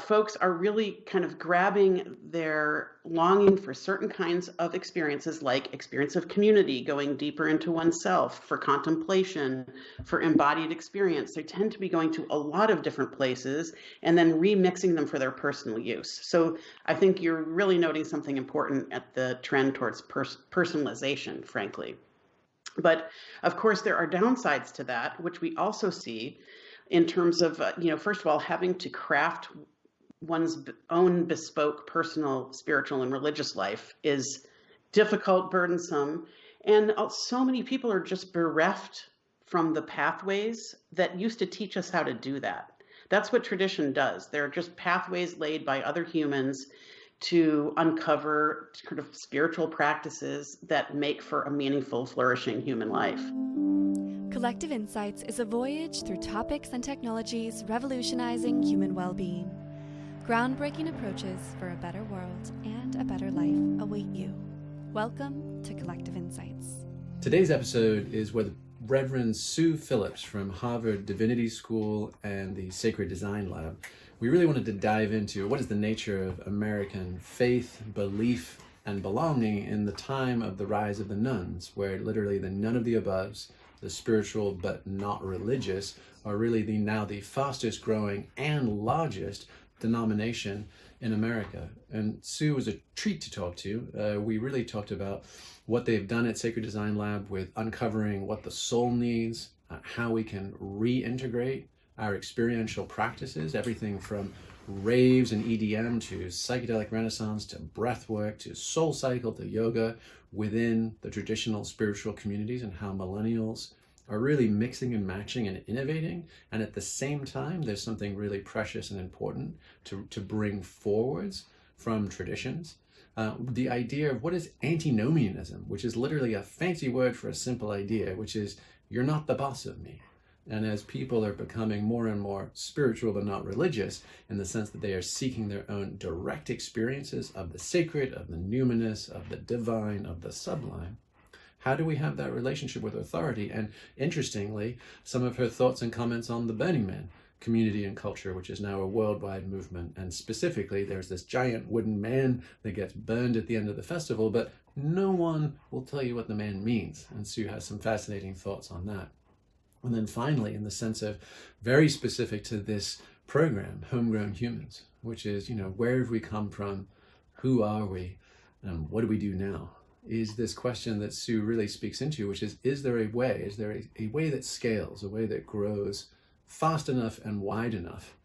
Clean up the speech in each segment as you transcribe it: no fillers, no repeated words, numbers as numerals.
folks are really kind of grabbing their longing for certain kinds of experiences, like experience of community, going deeper into oneself, for contemplation, for embodied experience. They tend to be going to a lot of different places and then remixing them for their personal use. So I think you're really noting something important at the trend towards personalization, frankly. But of course, there are downsides to that, which we also see in terms of, first of all, having to craft one's own bespoke personal, spiritual, and religious life is difficult, burdensome. And so many people are just bereft from the pathways that used to teach us how to do that. That's what tradition does. There are just pathways laid by other humans to uncover sort of spiritual practices that make for a meaningful, flourishing human life. Collective Insights is a voyage through topics and technologies revolutionizing human well-being. Groundbreaking approaches for a better world and a better life await you. Welcome to Collective Insights. Today's episode is with Reverend Sue Phillips from Harvard Divinity School and the Sacred Design Lab. We really wanted to dive into what is the nature of American faith, belief, and belonging in the time of the rise of the nones, where literally the none of the aboves, the spiritual but not religious, are really now the fastest growing and largest denomination in America. And Sue was a treat to talk to. We really talked about what they've done at Sacred Design Lab with uncovering what the soul needs, how we can reintegrate our experiential practices, everything from raves and EDM to psychedelic renaissance to breath work to soul cycle to yoga within the traditional spiritual communities, and how millennials are really mixing and matching and innovating. And at the same time, there's something really precious and important to bring forwards from traditions. The idea of what is antinomianism, which is literally a fancy word for a simple idea, which is you're not the boss of me. And as people are becoming more and more spiritual but not religious, in the sense that they are seeking their own direct experiences of the sacred, of the numinous, of the divine, of the sublime, how do we have that relationship with authority? And interestingly, some of her thoughts and comments on the Burning Man community and culture, which is now a worldwide movement. And specifically, there's this giant wooden man that gets burned at the end of the festival, but no one will tell you what the man means. And Sue has some fascinating thoughts on that. And then finally, in the sense of very specific to this program, HomeGrown Humans, which is, where have we come from? Who are we? And what do we do now? Is this question that Sue really speaks into, which is there a way? Is there a way that scales, a way that grows fast enough and wide enough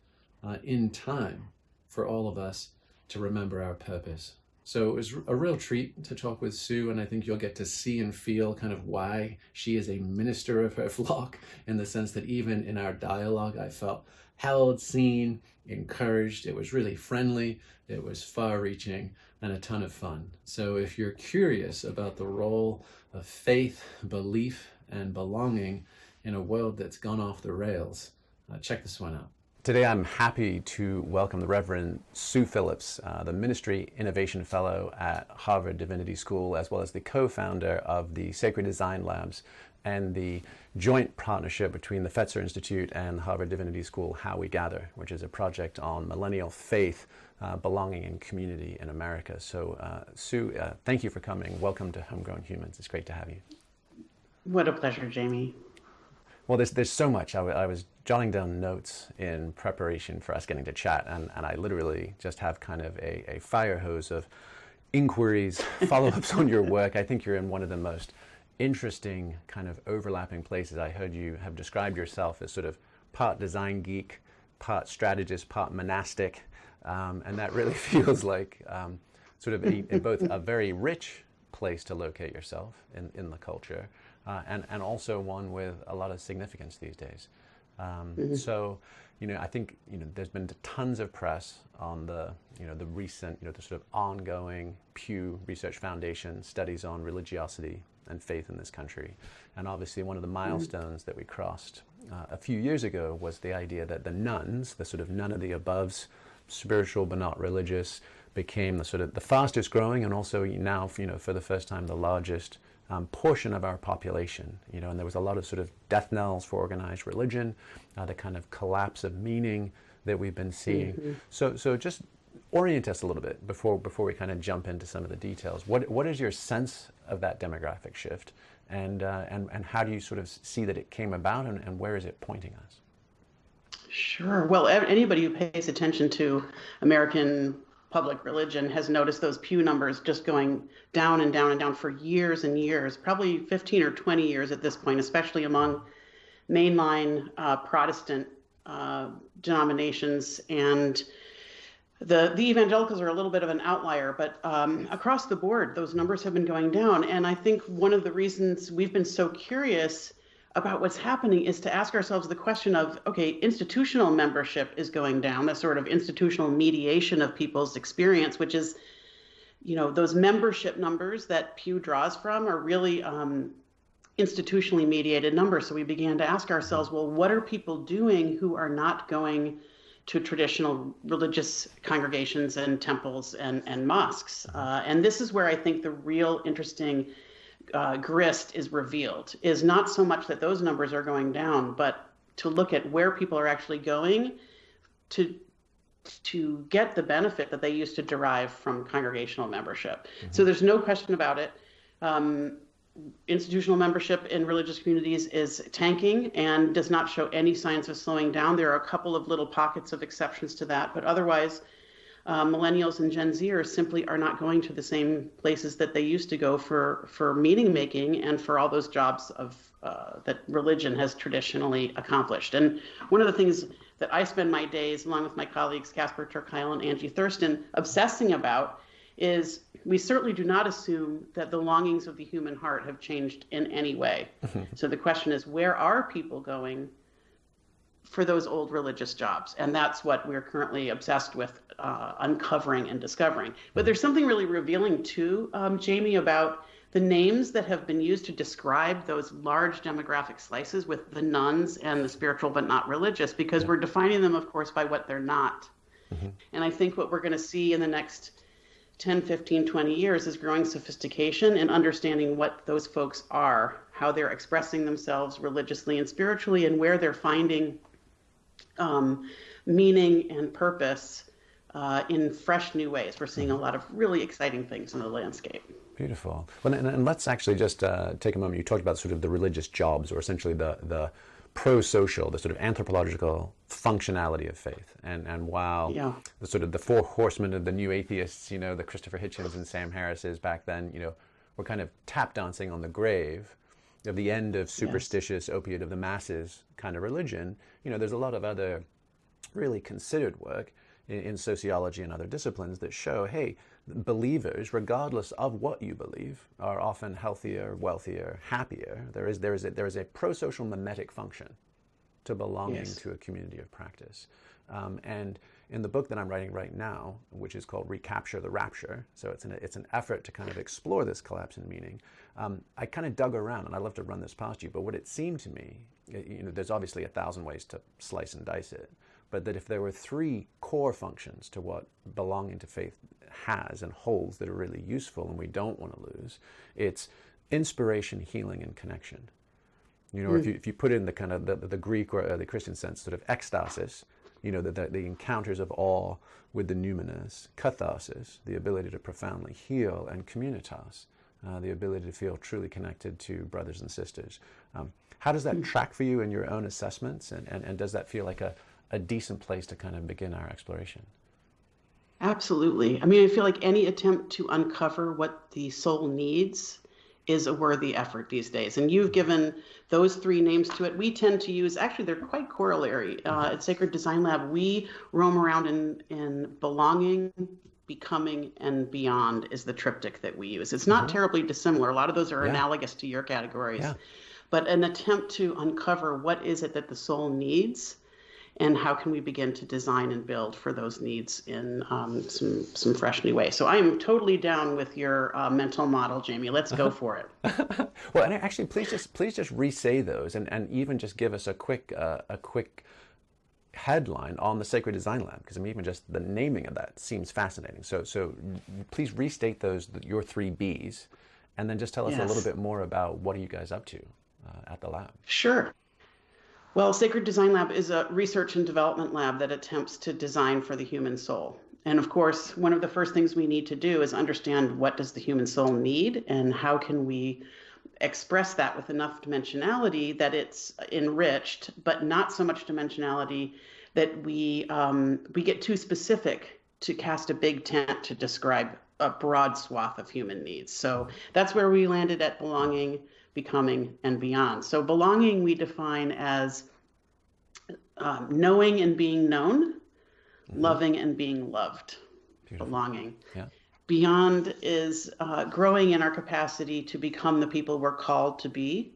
in time for all of us to remember our purpose? So it was a real treat to talk with Sue, and I think you'll get to see and feel kind of why she is a minister of her flock, in the sense that even in our dialogue, I felt held, seen, encouraged. It was really friendly, it was far-reaching, and a ton of fun. So if you're curious about the role of faith, belief, and belonging in a world that's gone off the rails, check this one out. Today I'm happy to welcome the Reverend Sue Phillips, the Ministry Innovation Fellow at Harvard Divinity School, as well as the co-founder of the Sacred Design Labs and the joint partnership between the Fetzer Institute and Harvard Divinity School, How We Gather, which is a project on millennial faith, belonging, and community in America. So Sue, thank you for coming. Welcome to HomeGrown Humans. It's great to have you. What a pleasure, Jamie. Well, there's so much. I was jotting down notes in preparation for us getting to chat, and I literally just have kind of a fire hose of inquiries, follow-ups on your work. I think you're in one of the most interesting kind of overlapping places. I heard you have described yourself as sort of part design geek, part strategist, part monastic, and that really feels like sort of both a very rich place to locate yourself in the culture, and also one with a lot of significance these days. So, I think, there's been tons of press on the recent, the sort of ongoing Pew Research Foundation studies on religiosity and faith in this country. And obviously one of the milestones that we crossed a few years ago was the idea that the nones, the sort of none of the aboves, spiritual but not religious, became the sort of the fastest growing, and also now, for the first time, the largest portion of our population, and there was a lot of sort of death knells for organized religion, the kind of collapse of meaning that we've been seeing. So just orient us a little bit before we kind of jump into some of the details. What is your sense of that demographic shift, and how do you sort of see that it came about, and where is it pointing us? Sure. Well, anybody who pays attention to American public religion has noticed those Pew numbers just going down and down and down for years and years, probably 15 or 20 years at this point, especially among mainline Protestant denominations. And the evangelicals are a little bit of an outlier, but across the board, those numbers have been going down. And I think one of the reasons we've been so curious about what's happening is to ask ourselves the question of, okay, institutional membership is going down, the sort of institutional mediation of people's experience, which is, those membership numbers that Pew draws from are really institutionally mediated numbers. So we began to ask ourselves, well, what are people doing who are not going to traditional religious congregations and temples and mosques? And this is where I think the real interesting grist is revealed, is not so much that those numbers are going down, but to look at where people are actually going to get the benefit that they used to derive from congregational membership. So there's no question about it. Institutional membership in religious communities is tanking and does not show any signs of slowing down. There are a couple of little pockets of exceptions to that, but otherwise, millennials and Gen Zers simply are not going to the same places that they used to go for meaning making and for all those jobs of that religion has traditionally accomplished. And one of the things that I spend my days, along with my colleagues Casper ter Kuile and Angie Thurston, obsessing about is we certainly do not assume that the longings of the human heart have changed in any way. So the question is, where are people going for those old religious jobs? And that's what we're currently obsessed with uncovering and discovering. But there's something really revealing too, Jamie, about the names that have been used to describe those large demographic slices with the nones and the spiritual but not religious, because we're defining them, of course, by what they're not. And I think what we're going to see in the next 10, 15, 20 years is growing sophistication and understanding what those folks are, how they're expressing themselves religiously and spiritually, and where they're finding meaning and purpose in fresh new ways. We're seeing a lot of really exciting things in the landscape. Beautiful. Well, and let's actually just take a moment. You talked about sort of the religious jobs, or essentially the pro-social, the sort of anthropological functionality of faith. And while the sort of the four horsemen of the new atheists, the Christopher Hitchens and Sam Harris's back then, were kind of tap dancing on the grave of the end of superstitious opiate of the masses kind of religion, there's a lot of other really considered work in sociology and other disciplines that show, hey, believers, regardless of what you believe, are often healthier, wealthier, happier. There is a pro-social mimetic function to belonging to a community of practice. And in the book that I'm writing right now, which is called Recapture the Rapture, so it's an effort to kind of explore this collapse in meaning, I kind of dug around, and I'd love to run this past you, but what it seemed to me, there's obviously 1,000 ways to slice and dice it, but that if there were three core functions to what belonging to faith has and holds that are really useful and we don't want to lose, it's inspiration, healing, and connection. If you put in the kind of the Greek or the Christian sense, sort of ecstasis, the encounters of awe with the numinous, catharsis, the ability to profoundly heal, and communitas, the ability to feel truly connected to brothers and sisters. How does that track for you in your own assessments, and does that feel like a decent place to kind of begin our exploration? Absolutely. I mean, I feel like any attempt to uncover what the soul needs is a worthy effort these days. And you've given those three names to it. We tend to use, actually, they're quite corollary. At Sacred Design Lab, we roam around in belonging, becoming, and beyond is the triptych that we use. It's not terribly dissimilar. A lot of those are analogous to your categories. But an attempt to uncover what is it that the soul needs, and how can we begin to design and build for those needs in some fresh new ways. So I am totally down with your mental model, Jamie. Let's go for it. Well, and actually, please just re-say those, and even just give us a quick headline on the Sacred Design Lab, because even just the naming of that seems fascinating. So please restate those, your three Bs, and then just tell us a little bit more about what are you guys up to at the lab. Sure. Well, Sacred Design Lab is a research and development lab that attempts to design for the human soul. And of course, one of the first things we need to do is understand what does the human soul need and how can we express that with enough dimensionality that it's enriched, but not so much dimensionality that we get too specific to cast a big tent to describe a broad swath of human needs. So that's where we landed at belonging, becoming, and beyond. So belonging we define as knowing and being known, loving and being loved. Beautiful. Belonging. Yeah. Beyond is growing in our capacity to become the people we're called to be.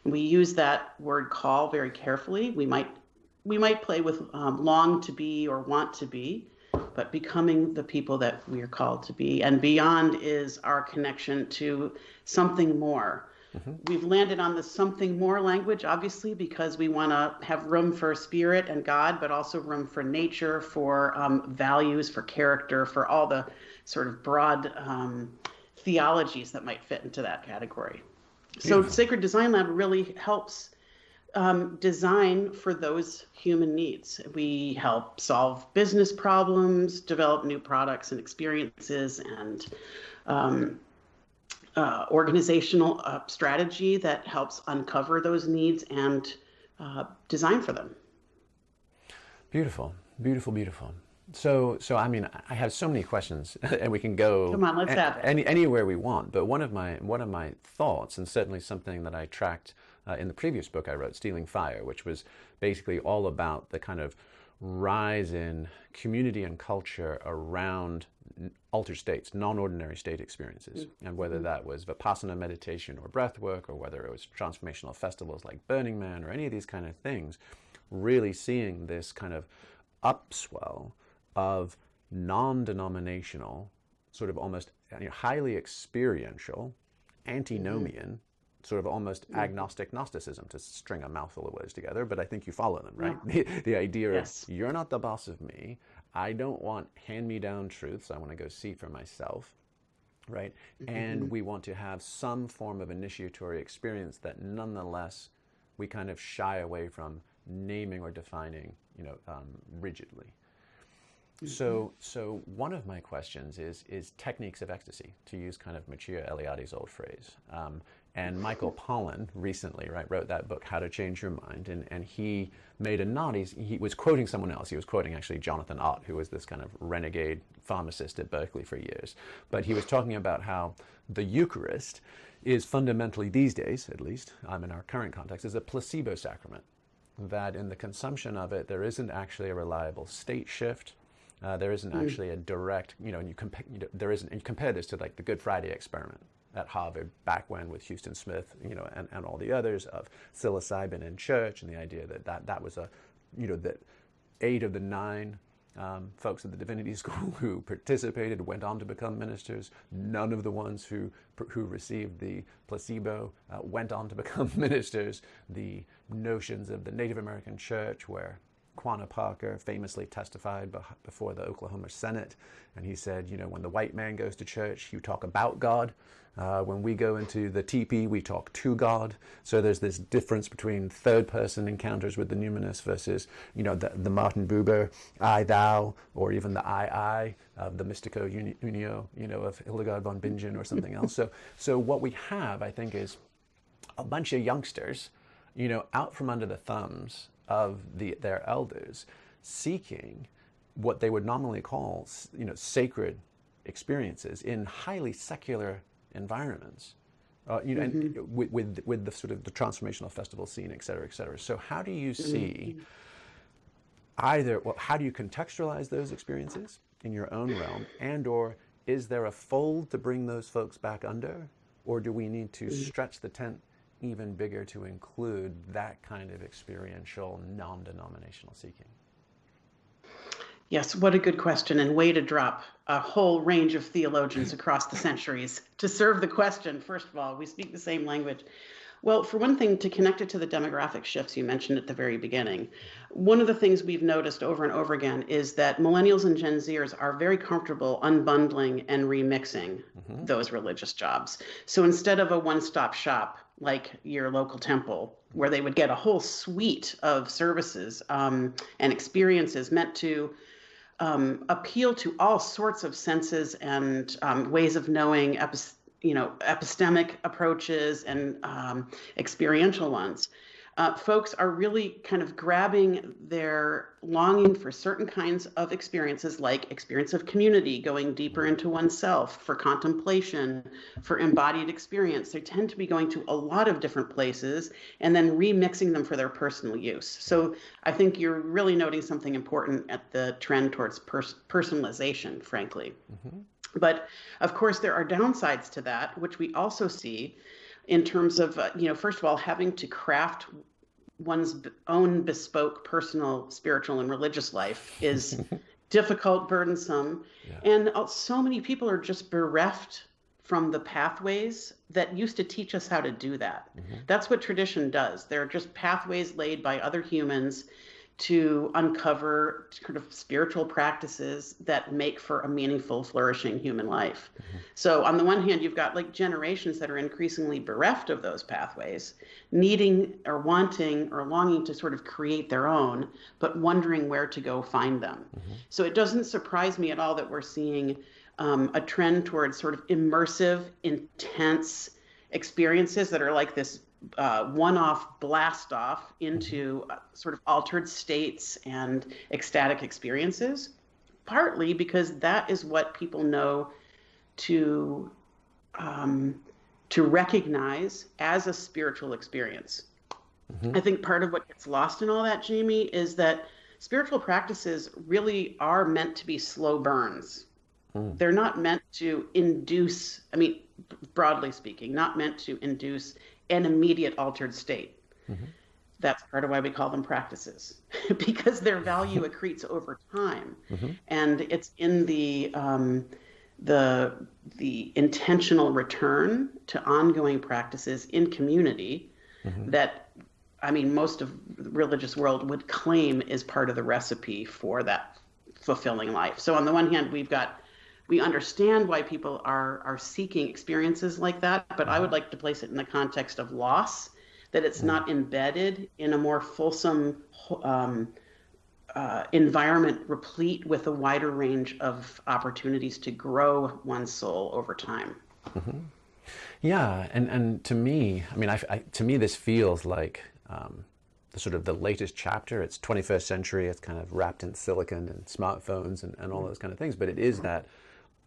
And we use that word call very carefully. We might play with long to be or want to be, but becoming the people that we are called to be. And beyond is our connection to something more. Mm-hmm. We've landed on the something more language, obviously, because we want to have room for spirit and God, but also room for nature, for values, for character, for all the sort of broad theologies that might fit into that category. Beautiful. So Sacred Design Lab really helps design for those human needs. We help solve business problems, develop new products and experiences, and organizational strategy that helps uncover those needs and design for them. Beautiful, beautiful, beautiful. So I mean, I have so many questions, and we can go Come on, let's have it. Anywhere we want. But one of my thoughts, and certainly something that I tracked in the previous book I wrote, Stealing Fire, which was basically all about the kind of rise in community and culture around altered states, non-ordinary state experiences, and whether that was Vipassana meditation or breath work, or whether it was transformational festivals like Burning Man or any of these kind of things, really seeing this kind of upswell of non-denominational, sort of almost highly experiential, antinomian, sort of almost agnostic Gnosticism, to string a mouthful of words together, but I think you follow them, right? Yeah. The idea Yes. of, you're not the boss of me. I don't want hand-me-down truths. I want to go see for myself, right? Mm-hmm. And we want to have some form of initiatory experience that nonetheless we kind of shy away from naming or defining, rigidly. Mm-hmm. So one of my questions is techniques of ecstasy, to use kind of Mircea Eliade's old phrase. And Michael Pollan recently, wrote that book, How to Change Your Mind, and he made a nod. He was quoting someone else. He was quoting actually Jonathan Ott, who was this kind of renegade pharmacist at Berkeley for years. But he was talking about how the Eucharist is fundamentally, these days at least, in our current context, is a placebo sacrament. That in the consumption of it, there isn't actually a reliable state shift. There isn't actually a direct, and you compare this to like the Good Friday experiment at Harvard back when with Houston Smith, and all the others, of psilocybin in church, and the idea that was that 8 of the 9 folks at the Divinity School who participated went on to become ministers. None of the ones who received the placebo went on to become ministers. The notions of the Native American church, where Quanah Parker famously testified before the Oklahoma Senate, and he said, when the white man goes to church, you talk about God. When we go into the teepee, we talk to God. So there's this difference between third-person encounters with the numinous versus, the Martin Buber I, thou, or even the I, of the Mystico Unio, of Hildegard von Bingen or something else. So what we have, I think, is a bunch of youngsters, out from under the thumbs of their elders, seeking what they would normally call, sacred experiences in highly secular environments, and with the sort of the transformational festival scene, et cetera, et cetera. So how do you see how do you contextualize those experiences in your own realm, and or is there a fold to bring those folks back under, or do we need to stretch the tent even bigger to include that kind of experiential, non-denominational seeking? Yes, what a good question, and way to drop a whole range of theologians across the centuries to serve the question. First of all, we speak the same language. Well, for one thing, to connect it to the demographic shifts you mentioned at the very beginning, one of the things we've noticed over and over again is that millennials and Gen Zers are very comfortable unbundling and remixing those religious jobs. So instead of a one-stop shop like your local temple, where they would get a whole suite of services and experiences meant to appeal to all sorts of senses and ways of knowing, epistemic approaches and experiential ones. Folks are really kind of grabbing their longing for certain kinds of experiences, like experience of community, going deeper into oneself, for contemplation, for embodied experience. They tend to be going to a lot of different places and then remixing them for their personal use. So I think you're really noting something important at the trend towards personalization, frankly. But of course, there are downsides to that, which we also see in terms of, first of all, having to craft one's own bespoke personal, spiritual, and religious life is difficult, burdensome. Yeah. And so many people are just bereft from the pathways that used to teach us how to do that. That's what tradition does. They're just pathways laid by other humans to uncover kind of spiritual practices that make for a meaningful, flourishing human life. So on the one hand, you've got like generations that are increasingly bereft of those pathways, needing or wanting or longing to sort of create their own, but wondering where to go find them. So it doesn't surprise me at all that we're seeing a trend towards sort of immersive, intense experiences that are like this one-off blast off into sort of altered states and ecstatic experiences, partly because that is what people know to recognize as a spiritual experience. I think part of what gets lost in all that, Jamie, is that spiritual practices really are meant to be slow burns. They're not meant to induce, broadly speaking, not meant to induce an immediate altered state. That's part of why we call them practices, because their value accretes over time. And it's in the intentional return to ongoing practices in community that, most of the religious world would claim is part of the recipe for that fulfilling life. So on the one hand, we understand why people are seeking experiences like that, but I would like to place it in the context of loss, that it's not embedded in a more fulsome environment replete with a wider range of opportunities to grow one's soul over time. Yeah, and to me, to me this feels like the latest chapter. It's 21st century, it's kind of wrapped in silicon and smartphones and all those kind of things, but it is that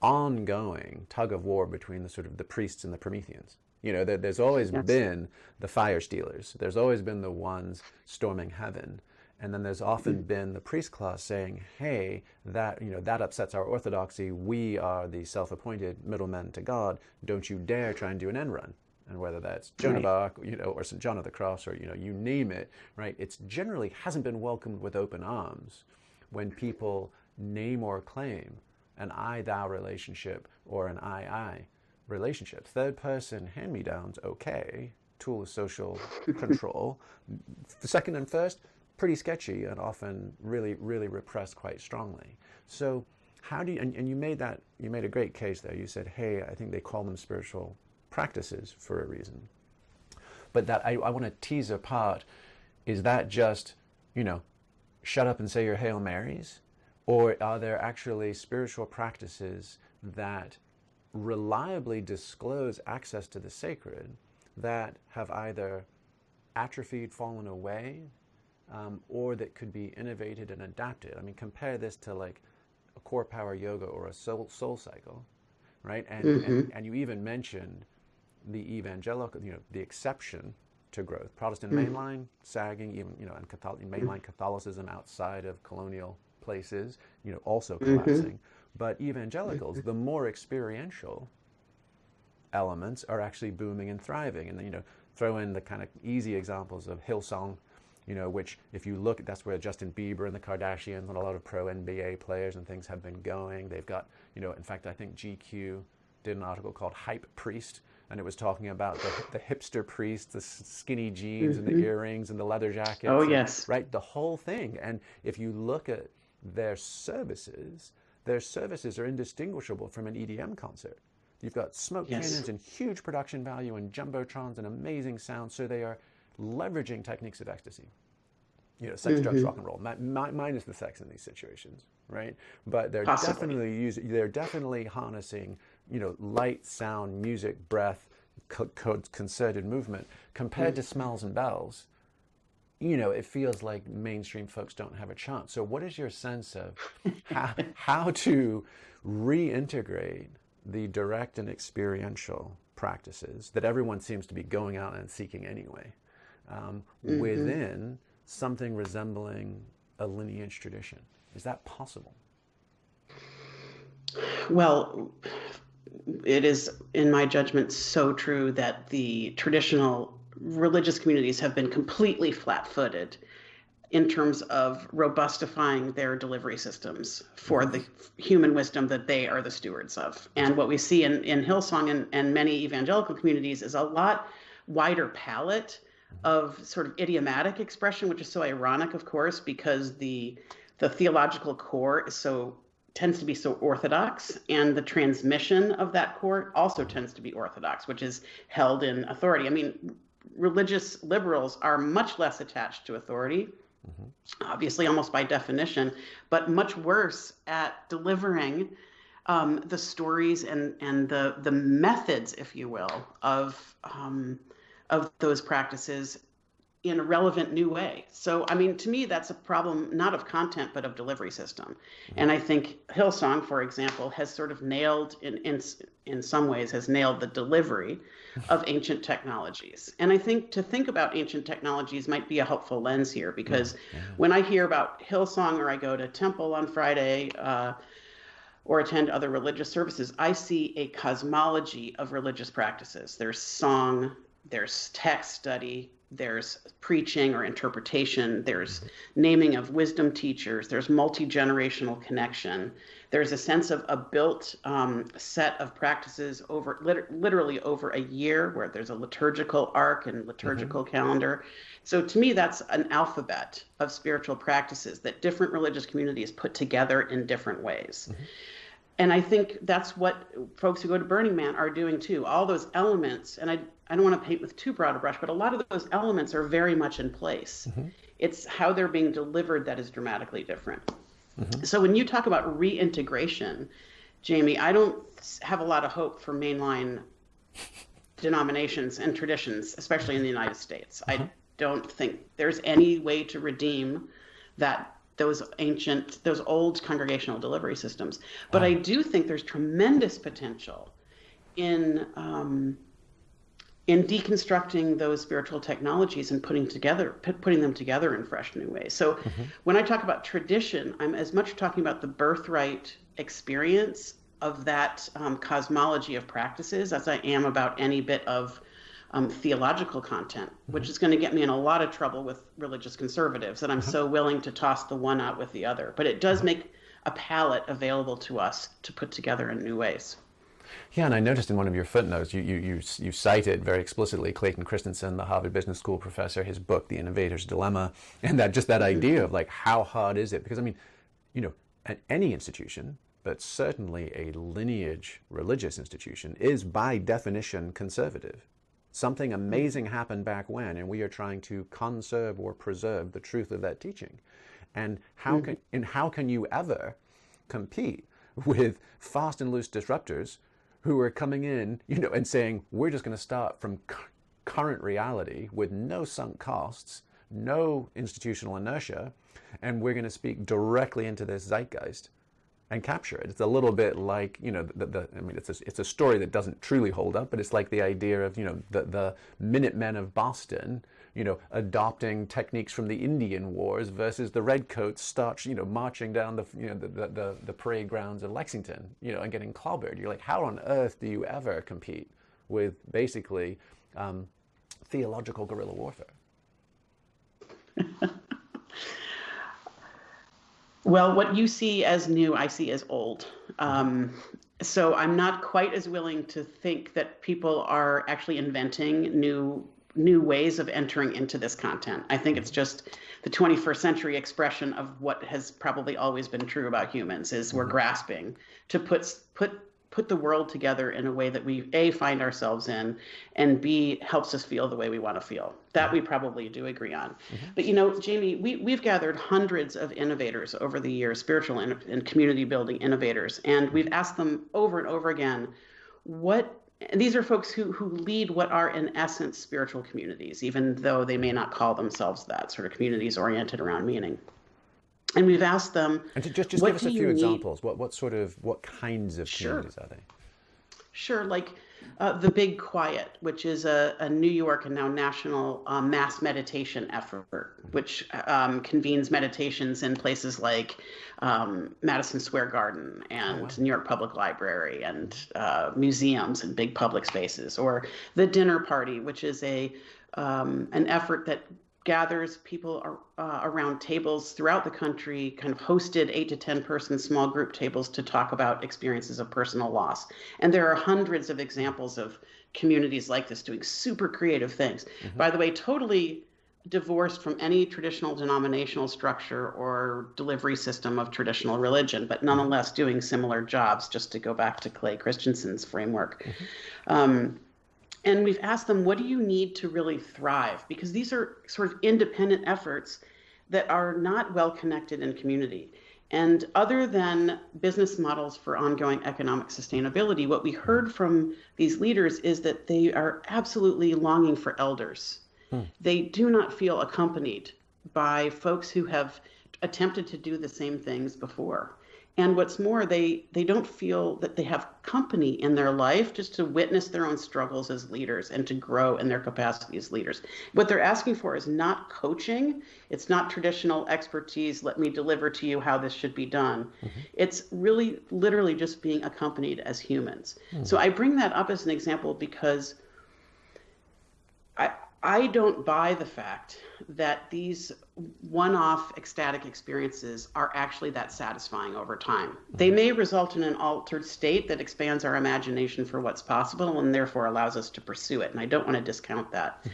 ongoing tug of war between the priests and the Prometheans. There's always been the fire stealers. There's always been the ones storming heaven. And then there's often been the priest class saying, hey, that upsets our orthodoxy. We are the self-appointed middlemen to God. Don't you dare try and do an end run. And whether that's Joan of Arc, or St. John of the Cross, or, you name it, right? It's generally hasn't been welcomed with open arms when people name or claim an I-thou relationship or an I-I relationship. Third person hand-me-downs, okay. Tool of social control. The second and first, pretty sketchy and often really, really repressed quite strongly. So how do you, and you made a great case there. You said, hey, I think they call them spiritual practices for a reason. But that I want to tease apart, is that just, shut up and say your Hail Marys? Or are there actually spiritual practices that reliably disclose access to the sacred that have either atrophied, fallen away, or that could be innovated and adapted? Compare this to like a core power yoga or a soul cycle, right? And you even mentioned the evangelical, the exception to growth. Protestant mainline sagging, even, and mainline Catholicism outside of colonial places, also collapsing. But evangelicals, the more experiential elements are actually booming and thriving. And then, throw in the kind of easy examples of Hillsong, which if you look, that's where Justin Bieber and the Kardashians and a lot of pro NBA players and things have been going. They've got, in fact, I think GQ did an article called Hype Priest and it was talking about the hipster priest, the skinny jeans and the earrings and the leather jackets. Oh, yes. Right, the whole thing. And if you look at their services are indistinguishable from an EDM concert. You've got smoke cannons and huge production value and jumbotrons and amazing sound, so they are leveraging techniques of ecstasy. Sex, drugs, rock and roll. Minus the sex in these situations, right? But they're definitely harnessing, light, sound, music, breath, concerted movement. Compared to smells and bells, it feels like mainstream folks don't have a chance. So what is your sense of how to reintegrate the direct and experiential practices that everyone seems to be going out and seeking anyway, within something resembling a lineage tradition? Is that possible? Well, it is, in my judgment, so true that the traditional religious communities have been completely flat-footed in terms of robustifying their delivery systems for the human wisdom that they are the stewards of. And what we see in Hillsong and many evangelical communities is a lot wider palette of sort of idiomatic expression, which is so ironic, of course, because the theological core tends to be so orthodox, and the transmission of that core also tends to be orthodox, which is held in authority. I mean, religious liberals are much less attached to authority, obviously almost by definition, but much worse at delivering the stories and the methods, if you will, of those practices in a relevant new way. So, I mean, to me, that's a problem not of content, but of delivery system. And I think Hillsong, for example, has sort of nailed, in some ways, has nailed the delivery of ancient technologies. And I think to think about ancient technologies might be a helpful lens here, because when I hear about Hillsong, or I go to temple on Friday, or attend other religious services, I see a cosmology of religious practices. There's song, there's text study, there's preaching or interpretation, there's naming of wisdom teachers, there's multi-generational connection, there's a sense of a built set of practices over literally over a year, where there's a liturgical arc and liturgical calendar. So to me, that's an alphabet of spiritual practices that different religious communities put together in different ways. And I think that's what folks who go to Burning Man are doing too. All those elements, and I don't want to paint with too broad a brush, but a lot of those elements are very much in place. It's how they're being delivered that is dramatically different. So when you talk about reintegration, Jamie, I don't have a lot of hope for mainline denominations and traditions, especially in the United States. I don't think there's any way to redeem those old congregational delivery systems. But I do think there's tremendous potential in deconstructing those spiritual technologies and putting them together in fresh new ways. So when I talk about tradition, I'm as much talking about the birthright experience of that cosmology of practices as I am about any bit of theological content, which is going to get me in a lot of trouble with religious conservatives, that I'm so willing to toss the one out with the other. But it does make a palette available to us to put together in new ways. Yeah, and I noticed in one of your footnotes, you cited very explicitly Clayton Christensen, the Harvard Business School professor, his book, The Innovator's Dilemma, and that idea of like, how hard is it? Because I mean, at any institution, but certainly a lineage religious institution, is by definition conservative. Something amazing happened back when, and we are trying to conserve or preserve the truth of that teaching. And how can you ever compete with fast and loose disruptors who are coming in, and saying, we're just going to start from current reality with no sunk costs, no institutional inertia, and we're going to speak directly into this zeitgeist and capture it. It's a little bit like, it's a story that doesn't truly hold up, but it's like the idea of, the Minutemen of Boston, adopting techniques from the Indian Wars versus the Redcoats marching down the parade grounds of Lexington, and getting clobbered. You're like, how on earth do you ever compete with basically theological guerrilla warfare? Well, what you see as new, I see as old. So I'm not quite as willing to think that people are actually inventing new ways of entering into this content. I think it's just the 21st century expression of what has probably always been true about humans is we're grasping to put the world together in a way that we A, find ourselves in, and B, helps us feel the way we want to feel. That we probably do agree on. But Jamie, we've gathered hundreds of innovators over the years, spiritual and community building innovators, and we've asked them over and over again, and these are folks who lead what are in essence spiritual communities, even though they may not call themselves that, sort of communities oriented around meaning. And we've asked them, and to just give us a few examples. What kinds of communities are they? Sure, like the Big Quiet, which is a New York and now national mass meditation effort, which convenes meditations in places like Madison Square Garden and New York Public Library and museums and big public spaces. Or the Dinner Party, which is an effort that gathers people around tables throughout the country, kind of hosted 8 to 10 person small group tables to talk about experiences of personal loss. And there are hundreds of examples of communities like this doing super creative things. By the way, totally divorced from any traditional denominational structure or delivery system of traditional religion, but nonetheless doing similar jobs, just to go back to Clay Christensen's framework. And we've asked them, what do you need to really thrive? Because these are sort of independent efforts that are not well connected in community. And other than business models for ongoing economic sustainability, what we heard from these leaders is that they are absolutely longing for elders. They do not feel accompanied by folks who have attempted to do the same things before. And what's more, they don't feel that they have company in their life just to witness their own struggles as leaders and to grow in their capacity as leaders. What they're asking for is not coaching. It's not traditional expertise. Let me deliver to you how this should be done. It's really literally just being accompanied as humans. So I bring that up as an example because I don't buy the fact that these one-off ecstatic experiences are actually that satisfying over time. They may result in an altered state that expands our imagination for what's possible and therefore allows us to pursue it. And I don't want to discount that.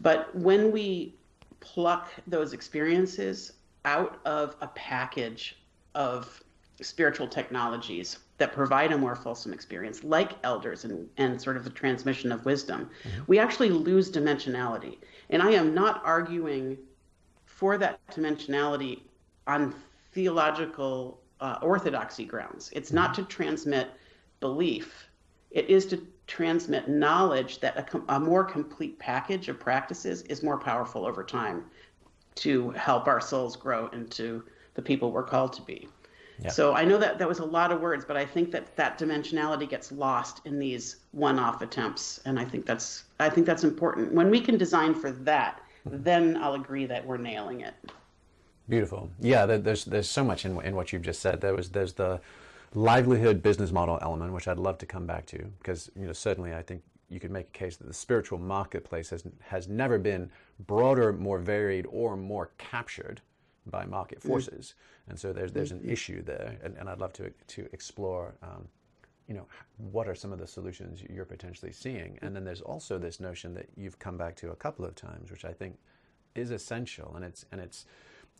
But when we pluck those experiences out of a package of spiritual technologies that provide a more fulsome experience, like elders and sort of the transmission of wisdom, we actually lose dimensionality. And I am not arguing for that dimensionality on theological orthodoxy grounds. It's not to transmit belief. It is to transmit knowledge that a more complete package of practices is more powerful over time to help our souls grow into the people we're called to be. Yeah. So I know that was a lot of words, but I think that dimensionality gets lost in these one-off attempts, and I think that's important. When we can design for that, then I'll agree that we're nailing it. Beautiful. Yeah, there's so much in what you've just said. There's the livelihood business model element, which I'd love to come back to, because certainly I think you could make a case that the spiritual marketplace has never been broader, more varied, or more captured by market forces, and so there's an issue there, and I'd love to explore, what are some of the solutions you're potentially seeing, and then there's also this notion that you've come back to a couple of times, which I think is essential, and it's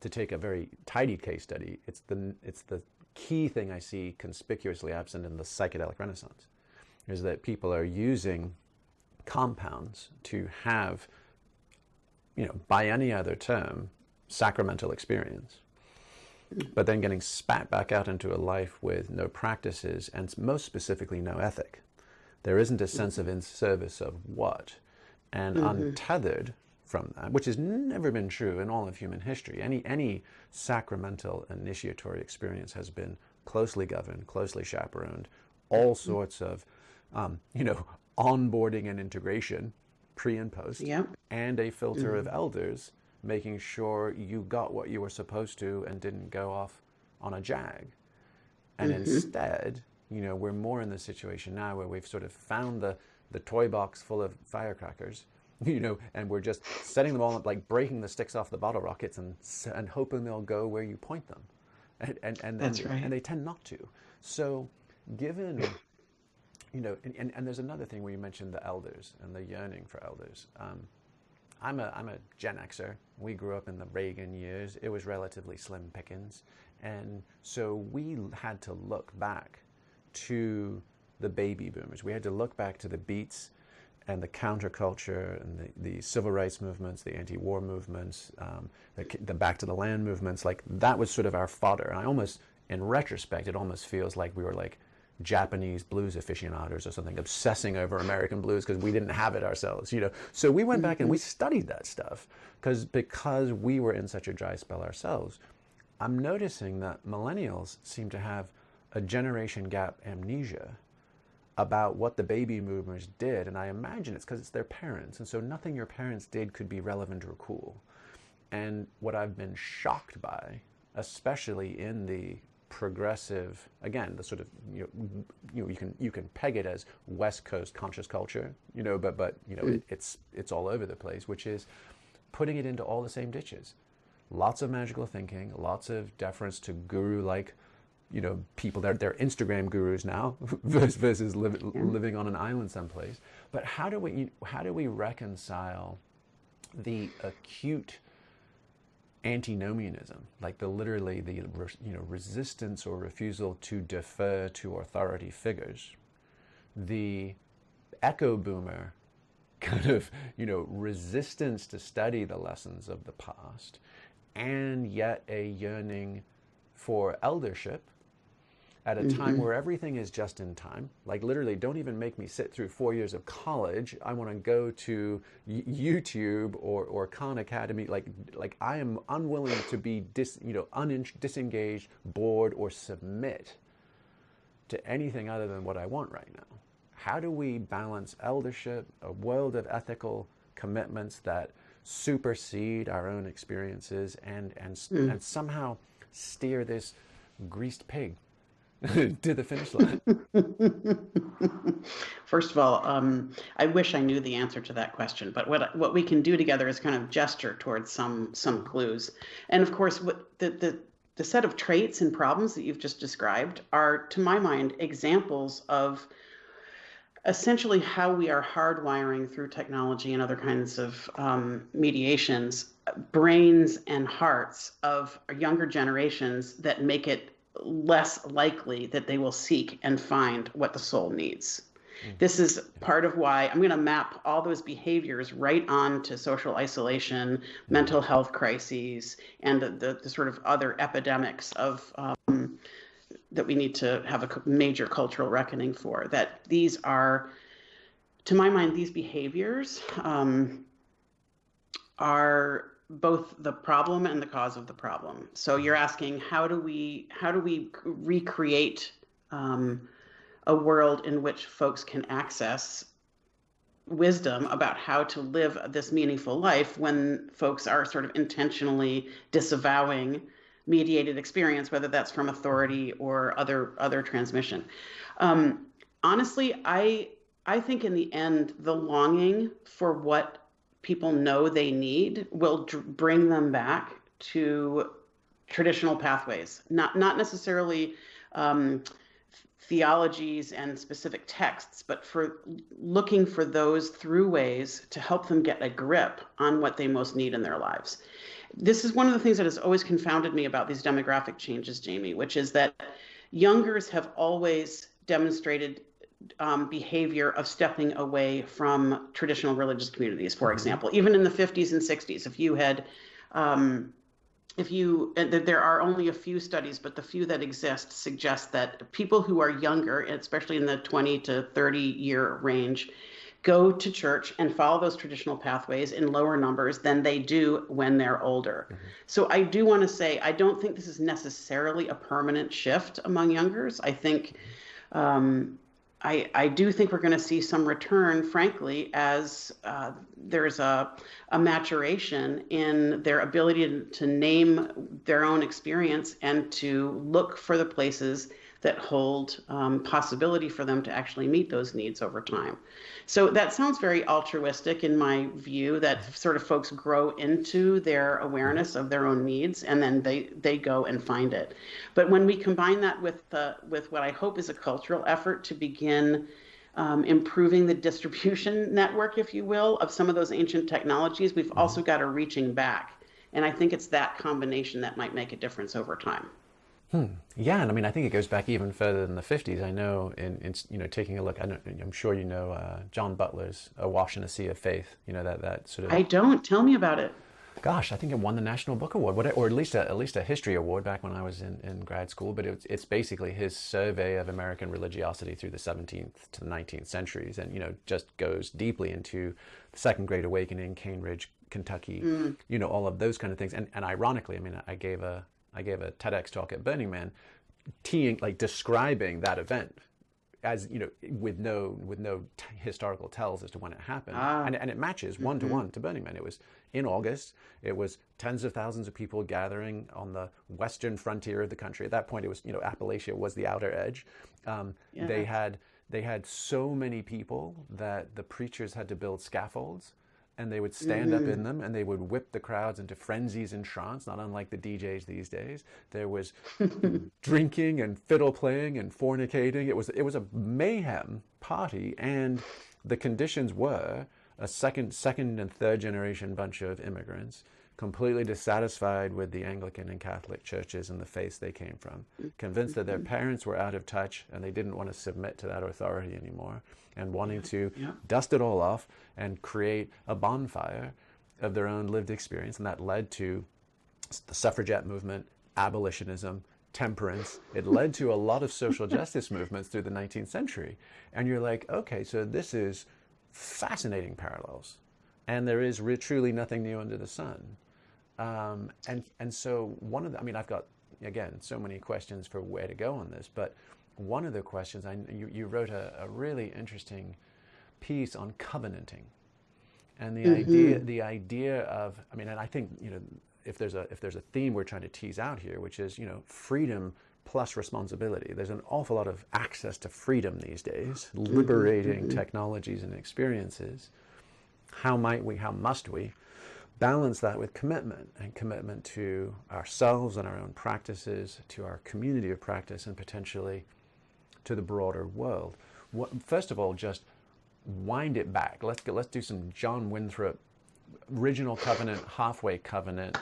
to take a very tidy case study. It's the key thing I see conspicuously absent in the psychedelic renaissance, is that people are using compounds to have, by any other term, sacramental experience, but then getting spat back out into a life with no practices and most specifically no ethic. There isn't a sense of in service of what, and untethered from that, which has never been true in all of human history. Any sacramental initiatory experience has been closely governed, closely chaperoned, all sorts of onboarding and integration pre and post, and a filter of elders making sure you got what you were supposed to and didn't go off on a jag. And instead, we're more in the situation now where we've sort of found the toy box full of firecrackers, and we're just setting them all up, like breaking the sticks off the bottle rockets and hoping they'll go where you point them. And That's right. And they tend not to. So given, you know, and there's another thing where you mentioned the elders and the yearning for elders. I'm a Gen Xer. We grew up in the Reagan years. It was relatively slim pickings. And so we had to look back to the baby boomers. We had to look back to the Beats and the counterculture and the civil rights movements, the anti-war movements, the back to the land movements. Like, that was sort of our fodder. And I almost, in retrospect, it almost feels like we were like Japanese blues aficionados or something, obsessing over American blues because we didn't have it ourselves, you know. So we went back and we studied that stuff because we were in such a dry spell ourselves. I'm noticing that millennials seem to have a generation gap amnesia about what the baby boomers did, and I imagine it's because it's their parents, and so nothing your parents did could be relevant or cool. And what I've been shocked by, especially in the progressive, again, the sort of, you can peg it as West Coast conscious culture, you know, but you know, it's all over the place, which is putting it into all the same ditches. Lots of magical thinking, lots of deference to guru-like, you know, people. They're Instagram gurus now versus living on an island someplace. But how do we reconcile the acute antinomianism, like literally the resistance or refusal to defer to authority figures, the echo boomer kind of, you know, resistance to study the lessons of the past, and yet a yearning for eldership at a time where everything is just in time. Like, literally, don't even make me sit through 4 years of college. I want to go to YouTube or Khan Academy. Like I am unwilling to be disengaged, bored, or submit to anything other than what I want right now. How do we balance eldership, a world of ethical commitments that supersede our own experiences, and somehow steer this greased pig to the finish line? First of all, I wish I knew the answer to that question, but what we can do together is kind of gesture towards some clues. And of course, what the set of traits and problems that you've just described are, to my mind, examples of essentially how we are hardwiring through technology and other kinds of mediations, brains and hearts of younger generations that make it less likely that they will seek and find what the soul needs. This is part of why I'm going to map all those behaviors right on to social isolation, mental health crises, and the sort of other epidemics of that we need to have a major cultural reckoning for. That these are, to my mind, these behaviors are both the problem and the cause of the problem. So you're asking, how do we recreate a world in which folks can access wisdom about how to live this meaningful life when folks are sort of intentionally disavowing mediated experience, whether that's from authority or other transmission. Honestly, I think in the end, the longing for what people know they need will bring them back to traditional pathways, not necessarily theologies and specific texts, but for looking for those throughways to help them get a grip on what they most need in their lives. This is one of the things that has always confounded me about these demographic changes, Jamie, which is that youngers have always demonstrated behavior of stepping away from traditional religious communities, for example. Even in the 50s and 60s, there are only a few studies, but the few that exist suggest that people who are younger, especially in the 20 to 30 year range, go to church and follow those traditional pathways in lower numbers than they do when they're older. So I do want to say, I don't think this is necessarily a permanent shift among youngers. I think I do think we're going to see some return, frankly, as there's a maturation in their ability to name their own experience and to look for the places that hold possibility for them to actually meet those needs over time. So that sounds very altruistic in my view, that sort of folks grow into their awareness of their own needs, and then they go and find it. But when we combine that with what I hope is a cultural effort to begin improving the distribution network, if you will, of some of those ancient technologies, we've also got a reaching back. And I think it's that combination that might make a difference over time. Yeah, and I mean, I think it goes back even further than the 50s. I know in taking a look, I'm sure you know John Butler's Awash in a Sea of Faith. You know, that sort of... I don't. Tell me about it. Gosh, I think it won the National Book Award, or at least a history award back when I was in grad school. But it's basically his survey of American religiosity through the 17th to the 19th centuries, and just goes deeply into the Second Great Awakening, Cane Ridge, Kentucky, all of those kind of things. And ironically, I mean, I gave a TEDx talk at Burning Man, describing that event as with no historical tells as to when it happened, and it matches one to one to Burning Man. It was in August. It was tens of thousands of people gathering on the western frontier of the country. At that point, it was Appalachia was the outer edge. They had so many people that the preachers had to build scaffolds, and they would stand up in them, and they would whip the crowds into frenzies and trance, not unlike the DJs these days. There was drinking and fiddle playing and fornicating. It was a mayhem party, and the conditions were a second and third generation bunch of immigrants, completely dissatisfied with the Anglican and Catholic churches and the faiths they came from, convinced that their parents were out of touch and they didn't want to submit to that authority anymore, and wanting to dust it all off and create a bonfire of their own lived experience. And that led to the suffragette movement, abolitionism, temperance. It led to a lot of social justice movements through the 19th century. And you're like, okay, so this is fascinating parallels. And there is truly nothing new under the sun. And so I've got, again, so many questions for where to go on this, but one of the questions, you wrote a really interesting piece on covenanting, and the idea of, and I think, if there's a theme we're trying to tease out here, which is, freedom plus responsibility. There's an awful lot of access to freedom these days, liberating technologies and experiences. How must we balance that with commitment to ourselves and our own practices, to our community of practice, and potentially to the broader world? First of all, just wind it back. Let's do some John Winthrop, original covenant, halfway covenant.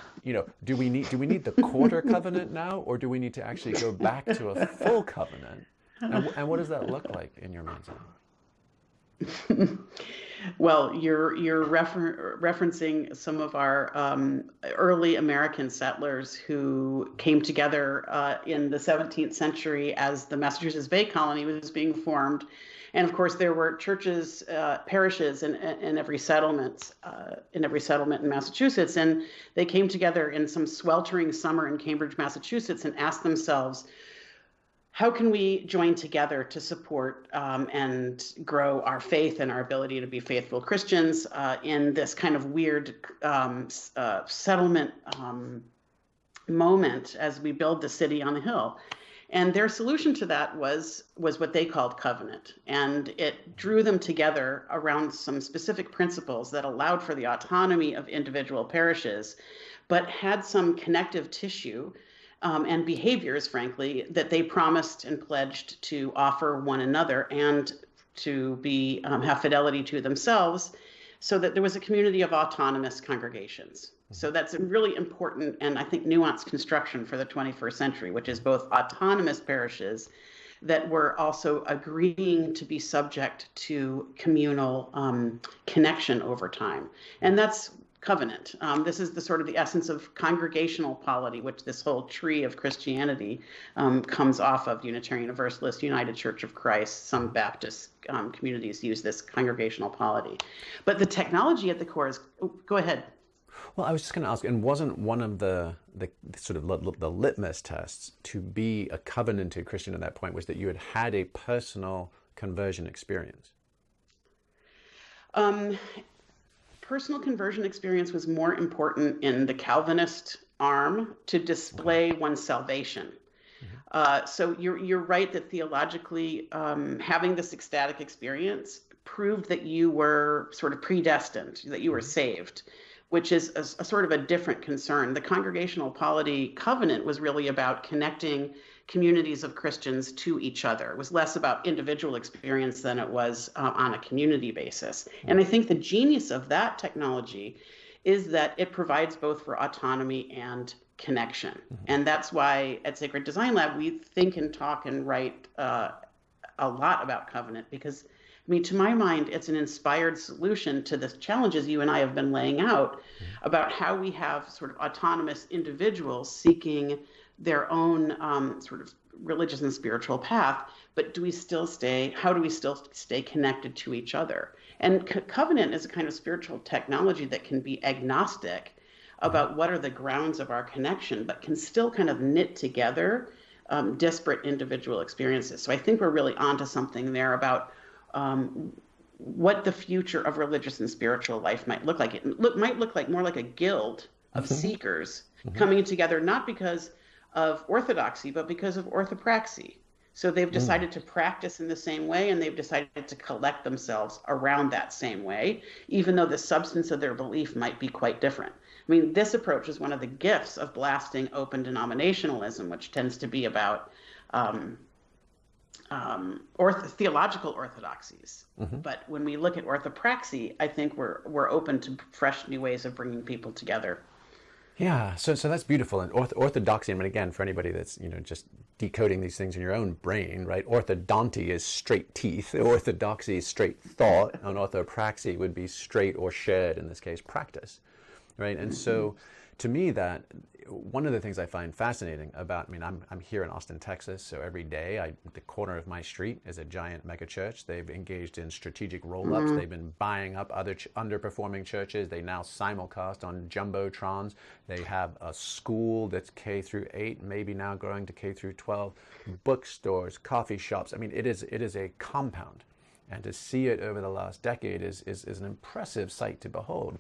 Do we need the quarter covenant now, or do we need to actually go back to a full covenant? And what does that look like in your mind's eye? Well, you're referencing some of our early American settlers who came together in the 17th century as the Massachusetts Bay Colony was being formed. And of course, there were churches, parishes in every settlement in Massachusetts. And they came together in some sweltering summer in Cambridge, Massachusetts, and asked themselves, how can we join together to support and grow our faith and our ability to be faithful Christians in this kind of weird settlement moment as we build the city on the hill? And their solution to that was what they called covenant. And it drew them together around some specific principles that allowed for the autonomy of individual parishes, but had some connective tissue and behaviors, frankly, that they promised and pledged to offer one another and to be have fidelity to themselves, so that there was a community of autonomous congregations. So that's a really important and I think nuanced construction for the 21st century, which is both autonomous parishes that were also agreeing to be subject to communal connection over time. And that's covenant. This is the sort of the essence of congregational polity, which this whole tree of Christianity comes off of. Unitarian Universalist, United Church of Christ, some Baptist communities use this congregational polity. But the technology at the core is, go ahead. Well, I was just going to ask, and wasn't one of the sort of the litmus tests to be a covenanted Christian at that point was that you had a personal conversion experience? Personal conversion experience was more important in the Calvinist arm to display one's salvation. So you're right that theologically, having this ecstatic experience proved that you were sort of predestined, that you were saved, which is a sort of a different concern. The Congregational Polity Covenant was really about connecting communities of Christians to each other. It was less about individual experience than it was on a community basis. And I think the genius of that technology is that it provides both for autonomy and connection. And that's why at Sacred Design Lab, we think and talk and write a lot about covenant, because I mean, to my mind, it's an inspired solution to the challenges you and I have been laying out about how we have sort of autonomous individuals seeking their own sort of religious and spiritual path, but how do we still stay connected to each other? And covenant is a kind of spiritual technology that can be agnostic about what are the grounds of our connection, but can still kind of knit together disparate individual experiences. So I think we're really onto something there about what the future of religious and spiritual life might look like. It might look like more like a guild of seekers coming together, not because of orthodoxy, but because of orthopraxy. So they've decided to practice in the same way, and they've decided to collect themselves around that same way, even though the substance of their belief might be quite different. I mean, this approach is one of the gifts of blasting open denominationalism, which tends to be about theological orthodoxies. But when we look at orthopraxy, I think we're open to fresh new ways of bringing people together. Yeah, so that's beautiful. And orthodoxy, I mean, again, for anybody that's, just decoding these things in your own brain, right? Orthodonty is straight teeth, orthodoxy is straight thought, and orthopraxy would be straight or shared, in this case, practice, right? And so to me, that one of the things I find fascinating about, I mean, I'm here in Austin, Texas, so every day, the corner of my street is a giant mega church. They've engaged in strategic roll-ups. They've been buying up other underperforming churches. They now simulcast on jumbotrons. They have a school that's K through 8, maybe now growing to K through 12, bookstores, coffee shops. I mean, it is a compound. And to see it over the last decade is an impressive sight to behold.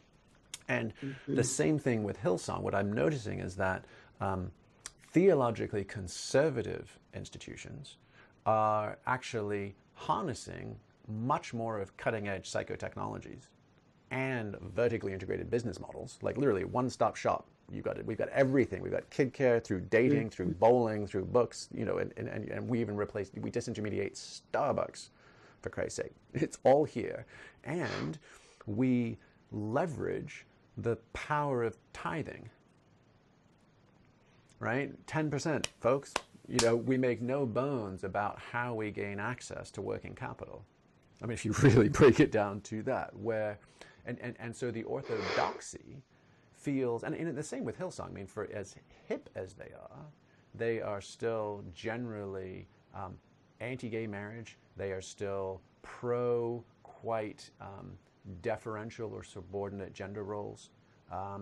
And the same thing with Hillsong. What I'm noticing is that theologically conservative institutions are actually harnessing much more of cutting-edge psychotechnologies and vertically integrated business models, like literally one-stop shop. We've got everything. We've got kid care through dating, through bowling, through books, and we even we disintermediate Starbucks, for Christ's sake. It's all here. And we leverage the power of tithing, right? 10%, folks. We make no bones about how we gain access to working capital. I mean, if you really break it down to that, and so the orthodoxy feels, and the same with Hillsong. I mean, for as hip as they are still generally anti-gay marriage. They are still quite deferential or subordinate gender roles.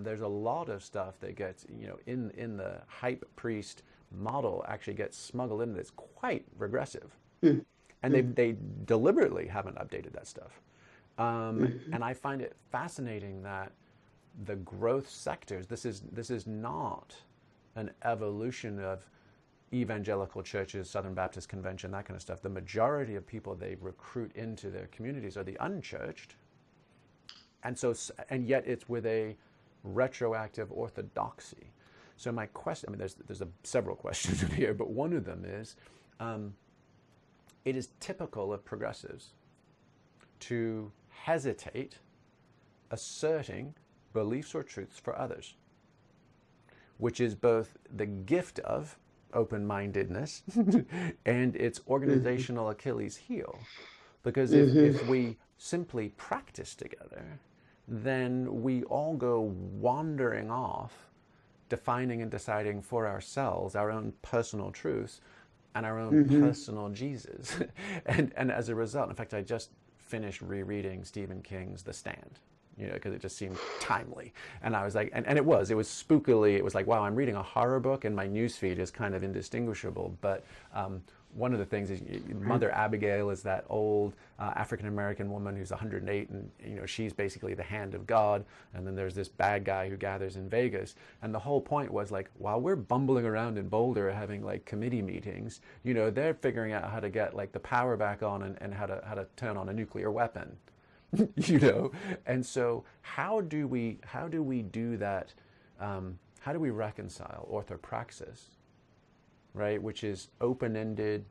There's a lot of stuff that gets, in the hype priest model actually gets smuggled in that's quite regressive. And they deliberately haven't updated that stuff. And I find it fascinating that the growth sectors, this is not an evolution of evangelical churches, Southern Baptist Convention, that kind of stuff. The majority of people they recruit into their communities are the unchurched. And yet it's with a retroactive orthodoxy. So my question, I mean, there's several questions in here, but one of them is, it is typical of progressives to hesitate asserting beliefs or truths for others, which is both the gift of open-mindedness and its organizational Achilles heel. Because if we simply practice together, then we all go wandering off, defining and deciding for ourselves our own personal truths and our own personal Jesus. and as a result, in fact, I just finished rereading Stephen King's The Stand, because it just seemed timely. And I was like, and it was spookily, it was like, wow, I'm reading a horror book and my newsfeed is kind of indistinguishable. But one of the things is Mother Abigail is that old African-American woman who's 108, and she's basically the hand of God. And then there's this bad guy who gathers in Vegas. And the whole point was like, while we're bumbling around in Boulder having like committee meetings, they're figuring out how to get like the power back on and how to turn on a nuclear weapon. And so how do we do that? How do we reconcile orthopraxis, right, which is open-ended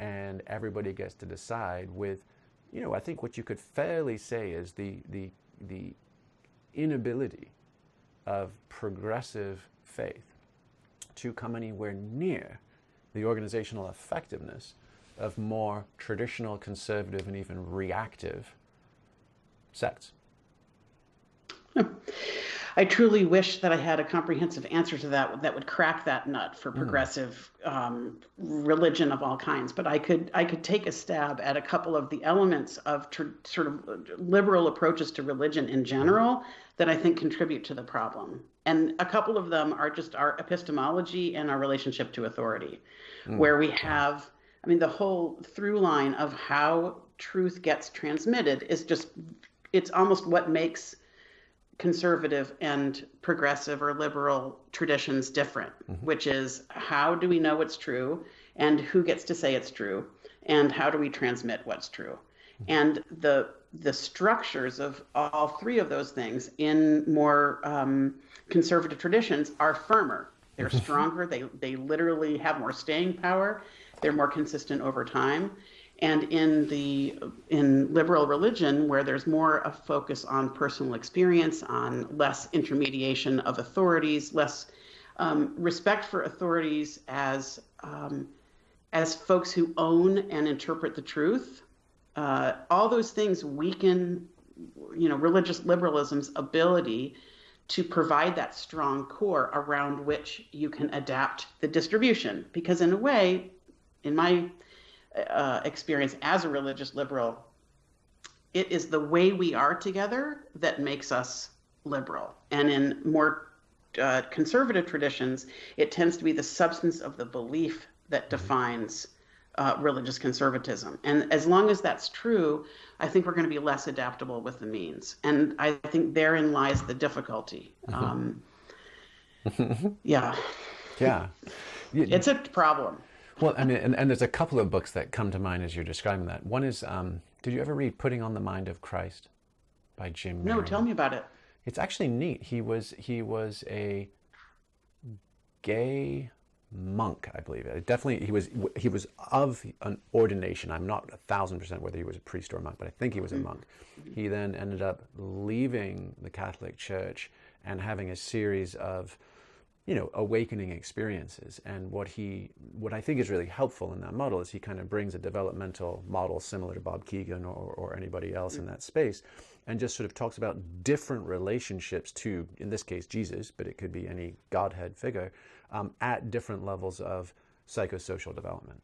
and everybody gets to decide, with I think what you could fairly say is the inability of progressive faith to come anywhere near the organizational effectiveness of more traditional, conservative, and even reactive sects? I truly wish that I had a comprehensive answer to that would crack that nut for progressive religion of all kinds. But I could take a stab at a couple of the elements of sort of liberal approaches to religion in general that I think contribute to the problem. And a couple of them are just our epistemology and our relationship to authority, where we have, the whole through line of how truth gets transmitted is it's almost what makes conservative and progressive or liberal traditions different, which is, how do we know it's true, and who gets to say it's true, and how do we transmit what's true? And the structures of all three of those things in more conservative traditions are firmer. They're stronger. They literally have more staying power. They're more consistent over time. And in liberal religion, where there's more a focus on personal experience, on less intermediation of authorities, less respect for authorities as folks who own and interpret the truth, all those things weaken, religious liberalism's ability to provide that strong core around which you can adapt the distribution. Because in a way, in my experience as a religious liberal, it is the way we are together that makes us liberal. And in more conservative traditions, it tends to be the substance of the belief that defines religious conservatism. And as long as that's true, I think we're going to be less adaptable with the means. And I think therein lies the difficulty. Yeah. It's a problem. Well, and there's a couple of books that come to mind as you're describing that. One is, did you ever read Putting on the Mind of Christ by Jim Wheal? No, tell me about it. It's actually neat. He was a gay monk, I believe. Definitely, he was of an ordination. I'm not 1,000% whether he was a priest or a monk, but I think he was a monk. He then ended up leaving the Catholic Church and having a series of awakening experiences. And what I think is really helpful in that model is he kind of brings a developmental model similar to Bob Keegan or anybody else in that space, and just sort of talks about different relationships to, in this case, Jesus, but it could be any Godhead figure, at different levels of psychosocial development.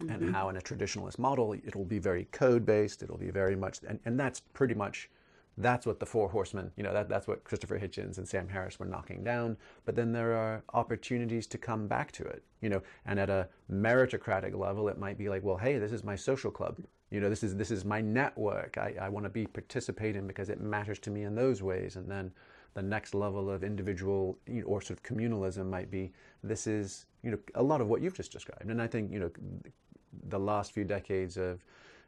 And how in a traditionalist model, it'll be very code-based, it'll be very much, and that's pretty much, that's what the Four Horsemen, that's what Christopher Hitchens and Sam Harris were knocking down. But then there are opportunities to come back to it, and at a meritocratic level, it might be like, well, hey, this is my social club. This is my network. I want to be participating because it matters to me in those ways. And then the next level of individual or sort of communalism might be, this is, a lot of what you've just described. And I think, the last few decades of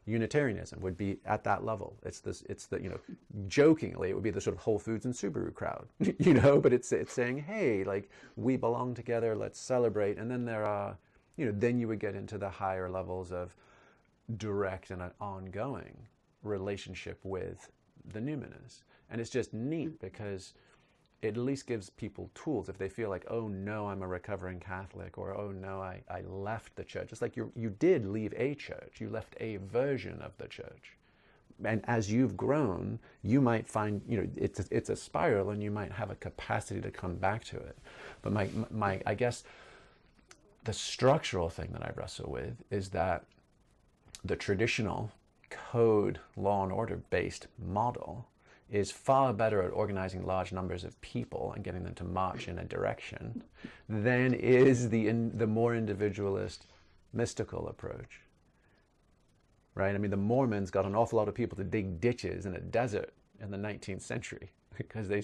Unitarianism would be at that level. It's the jokingly, it would be the sort of Whole Foods and Subaru crowd, but it's saying, hey, like, we belong together, let's celebrate. And then there are, then you would get into the higher levels of direct and an ongoing relationship with the numinous. And it's just neat because it at least gives people tools if they feel like, oh no, I'm a recovering Catholic, or oh no, I left the church. It's like you did leave a church, you left a version of the church. And as you've grown, you might find, it's a spiral, and you might have a capacity to come back to it. But my I guess the structural thing that I wrestle with is that the traditional code, law and order based model is far better at organizing large numbers of people and getting them to march in a direction than is the more individualist mystical approach, right? I mean, the Mormons got an awful lot of people to dig ditches in a desert in the 19th century because they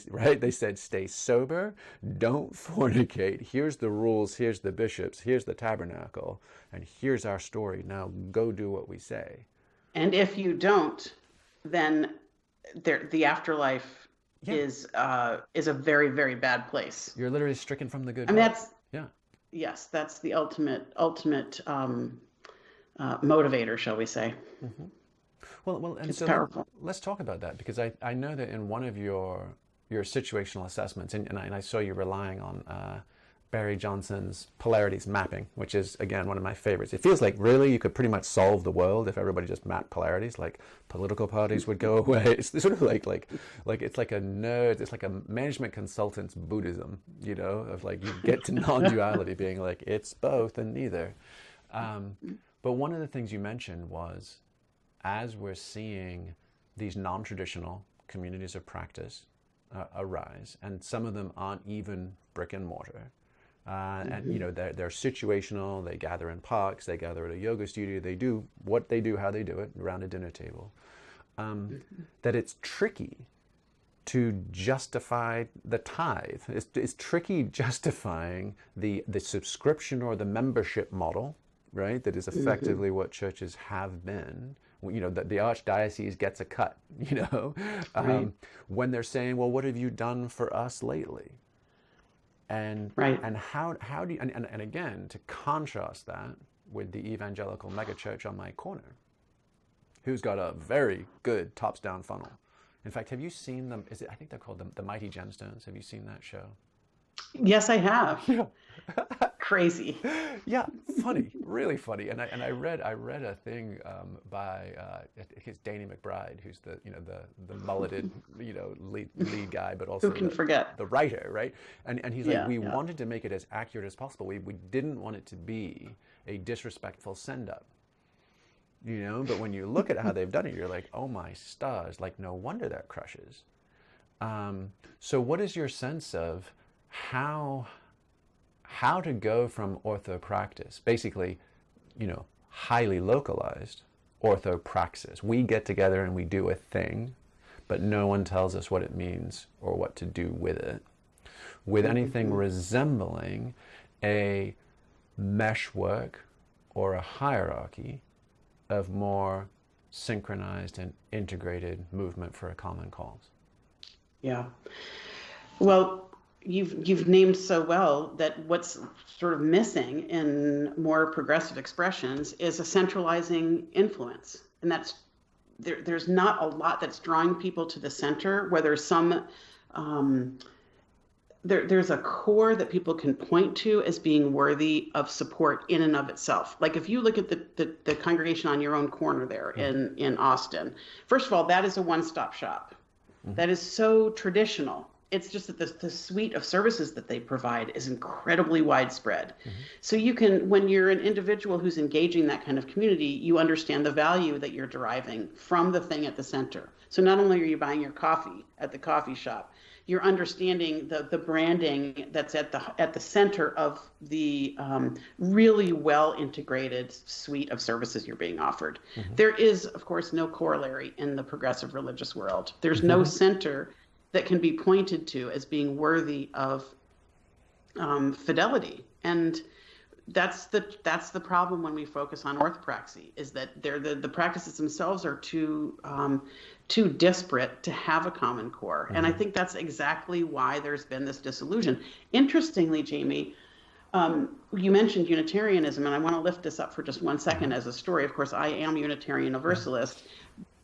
said, stay sober, don't fornicate, here's the rules, here's the bishops, here's the tabernacle, and here's our story, now go do what we say. And if you don't, then the afterlife is a very, very bad place. You're literally stricken from the good. I mean, that's yeah. Yes, that's the ultimate motivator, shall we say? Mm-hmm. Well, and it's so powerful. Let's talk about that, because I know that in one of your situational assessments, and I saw you relying on Barry Johnson's polarities mapping, which is, again, one of my favorites. It feels like really you could pretty much solve the world if everybody just mapped polarities. Like political parties would go away. It's sort of like it's like a nerd. It's like a management consultant's Buddhism, of like you get to non-duality, being like it's both and neither. But one of the things you mentioned was, as we're seeing these non-traditional communities of practice arise, and some of them aren't even brick and mortar. And they're situational. They gather in parks. They gather at a yoga studio. They do what they do, how they do it, around a dinner table. That it's tricky to justify the tithe. It's tricky justifying the subscription or the membership model, right? That is effectively what churches have been. That the archdiocese gets a cut. Right. When they're saying, "Well, what have you done for us lately?" And how do you, and again, to contrast that with the evangelical megachurch on my corner, who's got a very good tops down funnel. In fact, have you seen them? I think they're called the Mighty Gemstones. Have you seen that show? Yes, I have. Yeah. Crazy. Yeah, funny, really funny. And I read a thing by I think it's Danny McBride, who's the mulleted lead guy, but also who can forget the writer, right? And he's like, we yeah. wanted to make it as accurate as possible. We didn't want it to be a disrespectful send up. But when you look at how they've done it, you're like, oh my stars, like no wonder that crushes. So what is your sense of how to go from orthopraxis, basically, highly localized orthopraxis. We get together and we do a thing, but no one tells us what it means or what to do with it, with anything resembling a meshwork or a hierarchy of more synchronized and integrated movement for a common cause. Yeah. Well, you've named so well that what's sort of missing in more progressive expressions is a centralizing influence, and that's there's not a lot that's drawing people to the center. Whether there's a core that people can point to as being worthy of support in and of itself. Like if you look at the congregation on your own corner there in Austin, first of all, that is a one-stop shop. That is so traditional. It's just that the suite of services that they provide is incredibly widespread. So you can, when you're an individual who's engaging that kind of community, you understand the value that you're deriving from the thing at the center. So not only are you buying your coffee at the coffee shop, you're understanding the branding that's at the center of the really well integrated suite of services you're being offered. There is, of course, no corollary in the progressive religious world. There's no center that can be pointed to as being worthy of fidelity. And that's the problem when we focus on orthopraxy, is that the practices themselves are too disparate to have a common core. And I think that's exactly why there's been this disillusion. Interestingly, Jamie, you mentioned Unitarianism, and I want to lift this up for just 1 second as a story. Of course, I am Unitarian Universalist.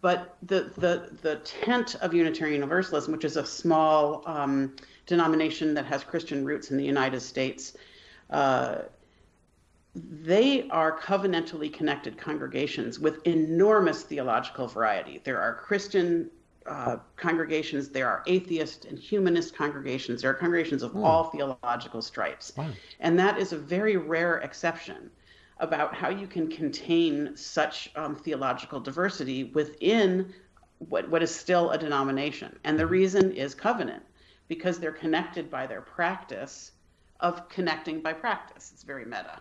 But the tent of Unitarian Universalism, which is a small denomination that has Christian roots in the United States, they are covenantally connected congregations with enormous theological variety. There are Christian congregations, there are atheist and humanist congregations, there are congregations of all theological stripes. Wow. And that is a very rare exception about how you can contain such theological diversity within what is still a denomination. And the reason is covenant, because they're connected by their practice of connecting by practice. It's very meta.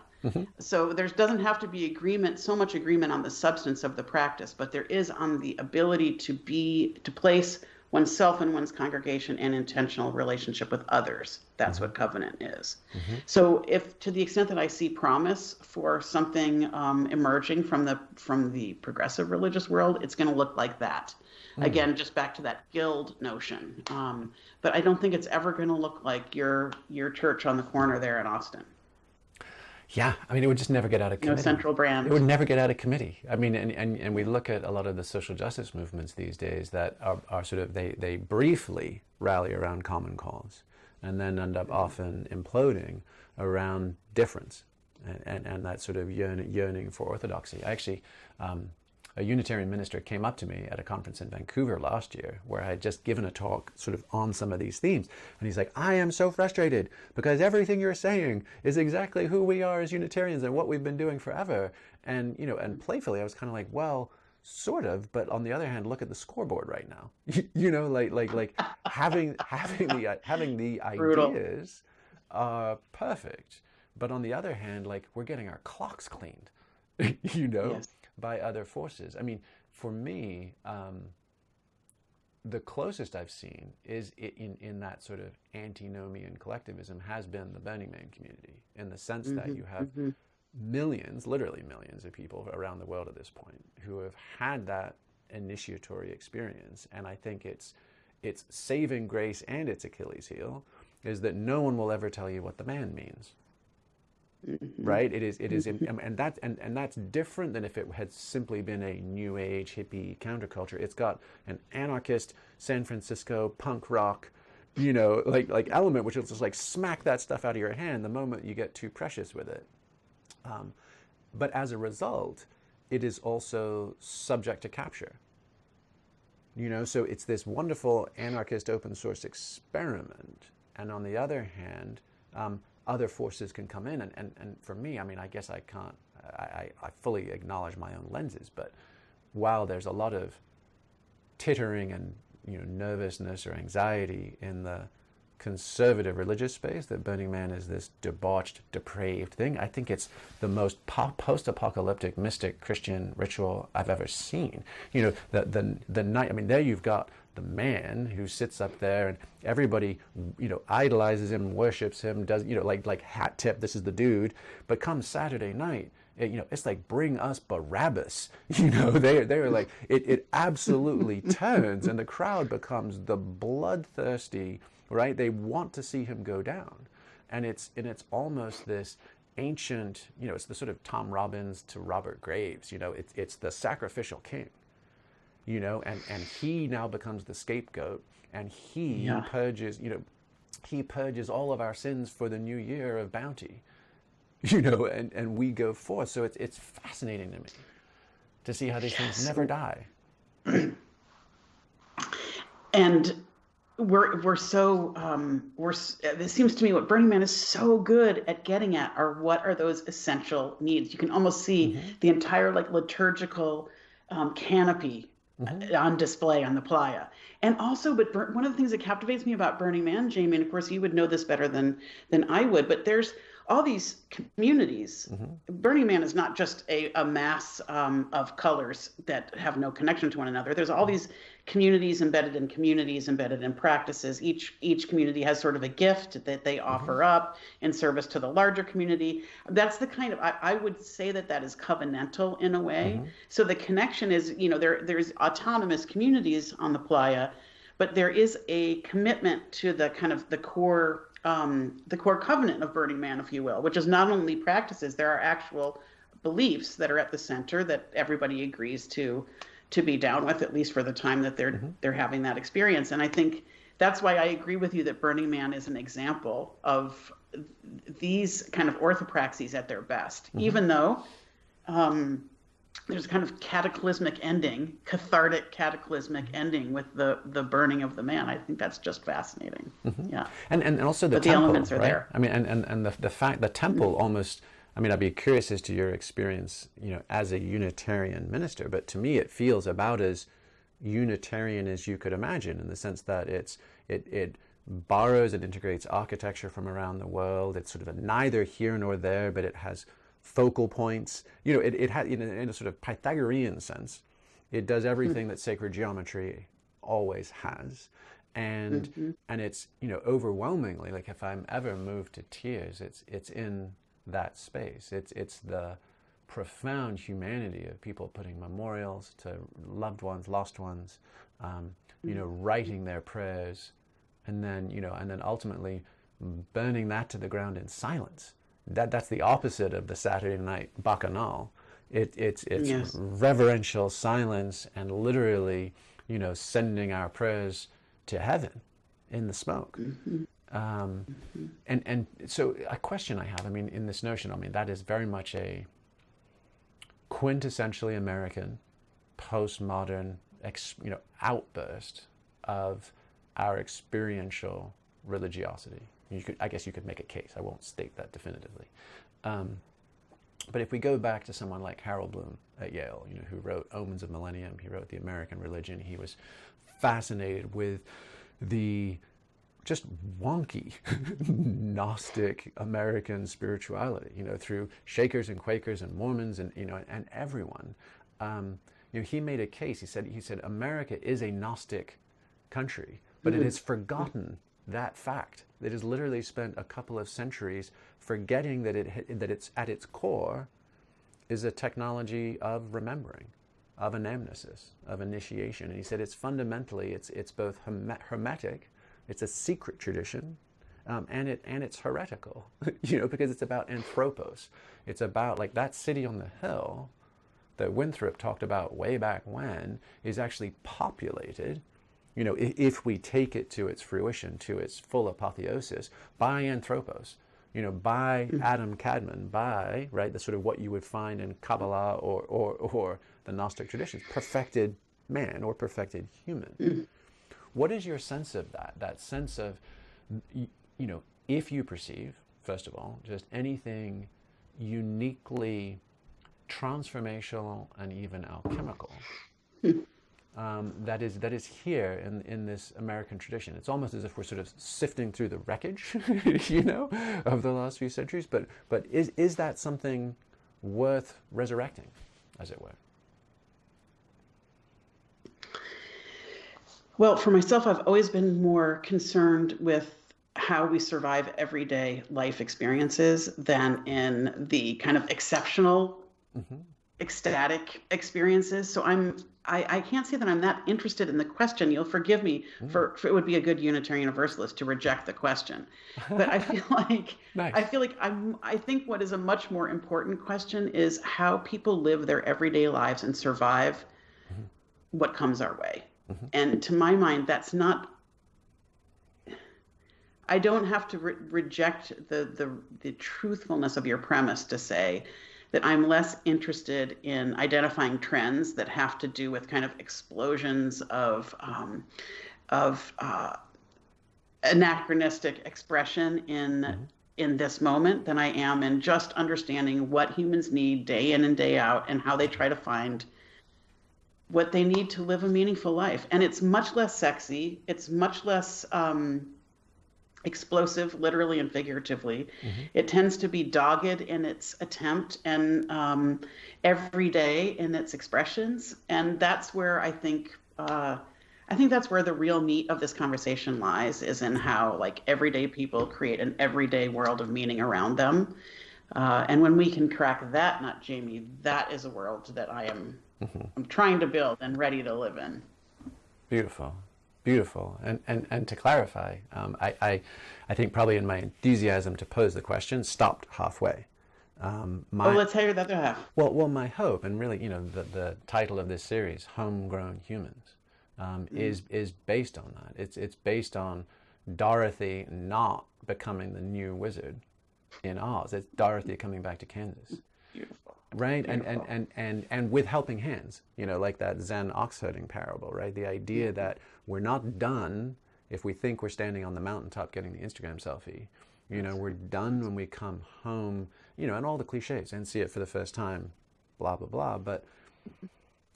So there doesn't have to be so much agreement on the substance of the practice, but there is on the ability to place oneself and one's congregation in intentional relationship with others. That's what covenant is. So if, to the extent that I see promise for something emerging from the progressive religious world, it's going to look like that. Again, just back to that guild notion. But I don't think it's ever going to look like your church on the corner there in Austin. Yeah, I mean, it would just never get out of committee. No central brand. It would never get out of committee. I mean, and we look at a lot of the social justice movements these days that are sort of, they briefly rally around common cause and then end up often imploding around difference and that sort of yearning for orthodoxy. Actually, a Unitarian minister came up to me at a conference in Vancouver last year where I had just given a talk sort of on some of these themes. And he's like, I am so frustrated because everything you're saying is exactly who we are as Unitarians and what we've been doing forever. And, and playfully I was kind of like, well, sort of, but on the other hand, look at the scoreboard right now. like having the ideas are perfect. But on the other hand, like, we're getting our clocks cleaned, yes, by other forces. I mean, for me, the closest I've seen is in that sort of antinomian collectivism has been the Burning Man community, in the sense that you have millions, literally millions of people around the world at this point who have had that initiatory experience. And I think it's saving grace and its Achilles heel is that no one will ever tell you what the man means. Right? It is, and that's different than if it had simply been a new age hippie counterculture. It's got an anarchist San Francisco punk rock, like element, which will just like smack that stuff out of your hand the moment you get too precious with it. But as a result, it is also subject to capture. So it's this wonderful anarchist open source experiment, and on the other hand, other forces can come in, and for me, I mean, I guess I fully acknowledge my own lenses, but while there's a lot of tittering and nervousness or anxiety in the conservative religious space that Burning Man is this debauched, depraved thing, I think it's the most post-apocalyptic mystic Christian ritual I've ever seen. The night, I mean, there you've got the man who sits up there and everybody, idolizes him, worships him, does, like hat tip, this is the dude. But come Saturday night, it's like, bring us Barabbas. They're like, it absolutely turns, and the crowd becomes the bloodthirsty, right? They want to see him go down. And it's almost this ancient, it's the sort of Tom Robbins to Robert Graves, it's the sacrificial king. And he now becomes the scapegoat, and he purges all of our sins for the new year of bounty, and we go forth. So it's fascinating to me to see how these things never die. And it seems to me what Burning Man is so good at getting at are what are those essential needs. You can almost see the entire liturgical canopy on display on the playa. And also, but one of the things that captivates me about Burning Man, Jamie, and of course you would know this better than I would, but there's all these communities. Burning Man is not just a mass of colors that have no connection to one another. There's all these communities embedded in practices. Each community has sort of a gift that they offer up in service to the larger community. That's the kind of, I would say that is covenantal in a way. So the connection is, there's autonomous communities on the playa, but there is a commitment to the kind of the core covenant of Burning Man, if you will, which is not only practices, there are actual beliefs that are at the center that everybody agrees to be down with, at least for the time that they're having that experience. And I think that's why I agree with you that Burning Man is an example of these kind of orthopraxies at their best, even though there's a kind of cataclysmic ending, cathartic cataclysmic ending with the burning of the man. I think that's just fascinating. Yeah. And also the temple, elements are right? There. I mean, and the fact the temple almost, I mean, I'd be curious as to your experience, as a Unitarian minister, but to me it feels about as Unitarian as you could imagine, in the sense that it borrows and integrates architecture from around the world. It's sort of a neither here nor there, but it has focal points. You know, it has, in a sort of Pythagorean sense, it does everything that sacred geometry always has. And and it's, you know, overwhelmingly, like, if I'm ever moved to tears, it's in that space. It's the profound humanity of people putting memorials to loved ones, lost ones, you know, writing their prayers, and then, you know, and then ultimately burning that to the ground in silence. That's the opposite of the Saturday night bacchanal. It's Yes. reverential silence, and literally, you know, sending our prayers to heaven in the smoke. And so a question I have, I mean, in this notion, I mean, that is very much a quintessentially American, postmodern, you know, outburst of our experiential religiosity. I guess you could make a case. I won't state that definitively. But if we go back to someone like Harold Bloom at Yale, you know, who wrote Omens of Millennium, he wrote The American Religion. He was fascinated with the just wonky Gnostic American spirituality, you know, through Shakers and Quakers and Mormons and, you know, and everyone. You know, he made a case. He said America is a Gnostic country, but it has forgotten that fact. It has literally spent a couple of centuries forgetting that it's at its core is a technology of remembering, of anamnesis, of initiation. And he said it's fundamentally, it's both hermetic, it's a secret tradition, and it's heretical, you know, because it's about anthropos. It's about, like, that city on the hill that Winthrop talked about way back when is actually populated, you know, if we take it to its fruition, to its full apotheosis, by anthropos, you know, by Adam Kadmon, by, right, the sort of what you would find in Kabbalah or the Gnostic traditions, perfected man or perfected human. What is your sense of that sense of, you know, if you perceive, first of all, just anything uniquely transformational and even alchemical that is here in this American tradition? It's almost as if we're sort of sifting through the wreckage, you know, of the last few centuries. But is that something worth resurrecting, as it were? Well, for myself, I've always been more concerned with how we survive everyday life experiences than in the kind of exceptional, ecstatic experiences. So I can't say that I'm that interested in the question. You'll forgive me for it would be a good Unitarian Universalist to reject the question. But I feel like Nice. I think what is a much more important question is how people live their everyday lives and survive what comes our way. And to my mind, that's not. I don't have to reject the truthfulness of your premise to say that I'm less interested in identifying trends that have to do with kind of explosions of anachronistic expression in this moment than I am in just understanding what humans need day in and day out and how they try to find what they need to live a meaningful life. And it's much less sexy. It's much less explosive, literally and figuratively. It tends to be dogged in its attempt and everyday in its expressions. And that's where I think that's where the real meat of this conversation lies, is in how, like, everyday people create an everyday world of meaning around them. And when we can crack that nut, Jamie, that is a world that I'm trying to build and ready to live in. Beautiful. Beautiful. And to clarify, I think probably in my enthusiasm to pose the question, stopped halfway. Let's hear the other half. Well, my hope, and really, you know, the title of this series, Homegrown Humans, is based on that. It's based on Dorothy not becoming the new wizard in Oz. It's Dorothy coming back to Kansas. Beautiful. Right, and with helping hands, you know, like that Zen ox herding parable, right? The idea that we're not done if we think we're standing on the mountaintop getting the Instagram selfie. You know, we're done when we come home, you know, and all the cliches, and see it for the first time, blah, blah, blah. But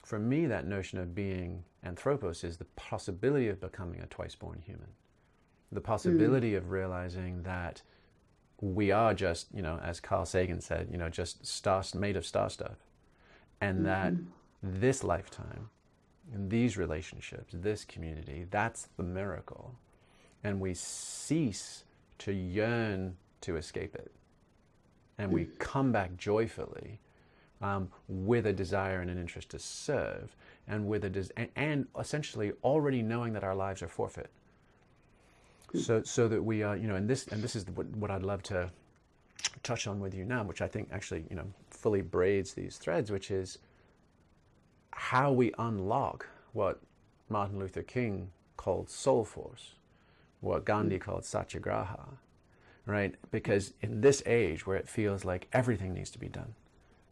for me, that notion of being anthropos is the possibility of becoming a twice-born human. the possibility of realizing that we are just, as Carl Sagan said, just made of star stuff, and that this lifetime, and these relationships, this community, that's the miracle, and we cease to yearn to escape it, and we come back joyfully with a desire and an interest to serve, and with and essentially already knowing that our lives are forfeit. So that we are, and this is what I'd love to touch on with you now, which I think actually, fully braids these threads, which is how we unlock what Martin Luther King called soul force, what Gandhi called satyagraha, right? Because in this age where it feels like everything needs to be done,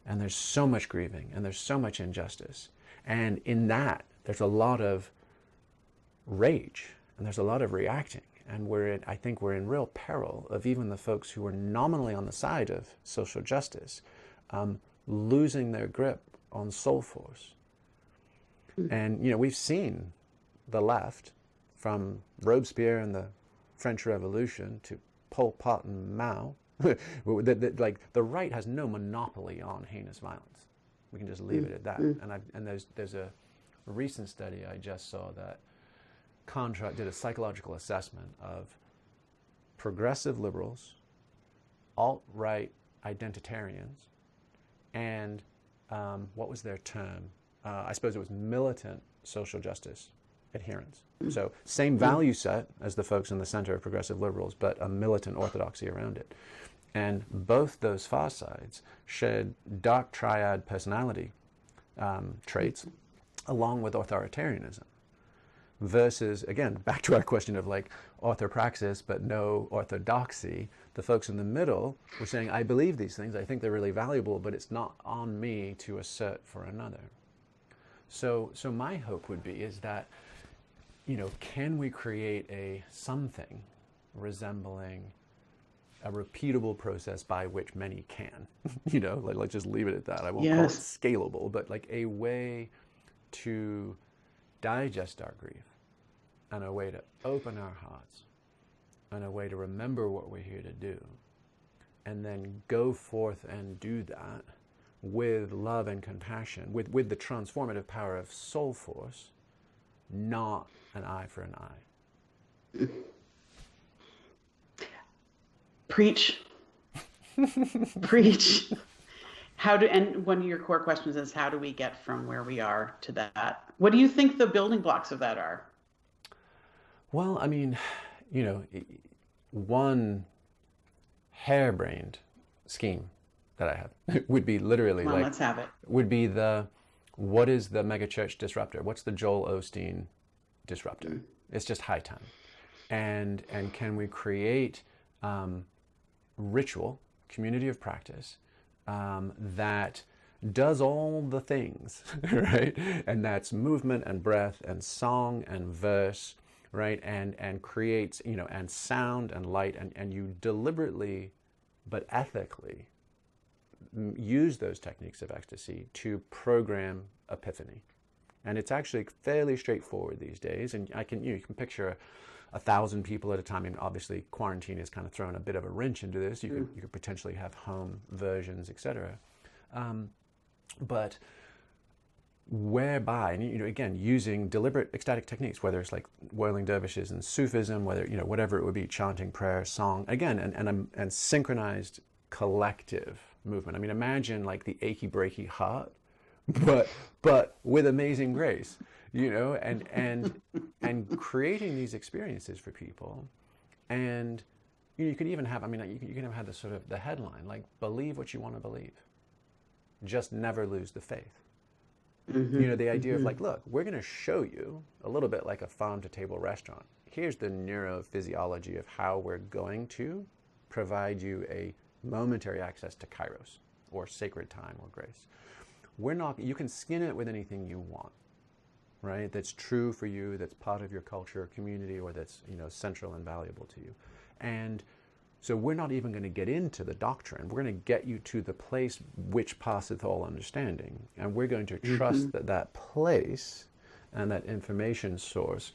and there's so much grieving, and there's so much injustice, and in that, there's a lot of rage, and there's a lot of reacting. And I think we're in real peril of even the folks who are nominally on the side of social justice losing their grip on soul force. And, we've seen the left, from Robespierre and the French Revolution to Pol Pot and Mao, like the right has no monopoly on heinous violence. We can just leave it at that. And there's a recent study I just saw that did a psychological assessment of progressive liberals, alt-right identitarians, and what was their term? I suppose it was militant social justice adherents. So same value set as the folks in the center of progressive liberals, but a militant orthodoxy around it. And both those far sides shared dark triad personality traits along with authoritarianism. Versus, again, back to our question of like orthopraxis but no orthodoxy, the folks in the middle were saying, I believe these things, I think they're really valuable, but it's not on me to assert for another. So my hope would be is that, can we create something resembling a repeatable process by which many can, let's just leave it at that. I won't call it scalable, but like a way to digest our grief, and a way to open our hearts, and a way to remember what we're here to do, and then go forth and do that with love and compassion, with the transformative power of soul force, not an eye for an eye. Preach. Preach. And one of your core questions is, how do we get from where we are to that? What do you think the building blocks of that are? Well, I mean, one harebrained scheme that I have would be literally let's have it. Would be what is the megachurch disruptor? What's the Joel Osteen disruptor? It's just high time. And can we create ritual, community of practice, that does all the things, right? And that's movement and breath and song and verse, right? And creates, and sound and light, and you deliberately but ethically use those techniques of ecstasy to program epiphany. And it's actually fairly straightforward these days. And you can picture 1,000 people at a time. And obviously quarantine has kind of thrown a bit of a wrench into this. You could potentially have home versions, etc. But whereby, and again, using deliberate ecstatic techniques, whether it's like whirling dervishes and Sufism, whether whatever it would be, chanting, prayer, song, again, and synchronized collective movement. I mean, imagine like the achy breaky heart, but with amazing grace, and creating these experiences for people. And you could even have, you can have the sort of the headline, like, believe what you want to believe, just never lose the faith. The idea of like, look, we're going to show you a little bit like a farm to table restaurant. Here's the neurophysiology of how we're going to provide you a momentary access to kairos, or sacred time, or grace. You can skin it with anything you want, right? That's true for you, that's part of your culture, community, or that's, central and valuable to you. And so we're not even going to get into the doctrine. We're going to get you to the place which passeth all understanding. And we're going to trust that place and that information source,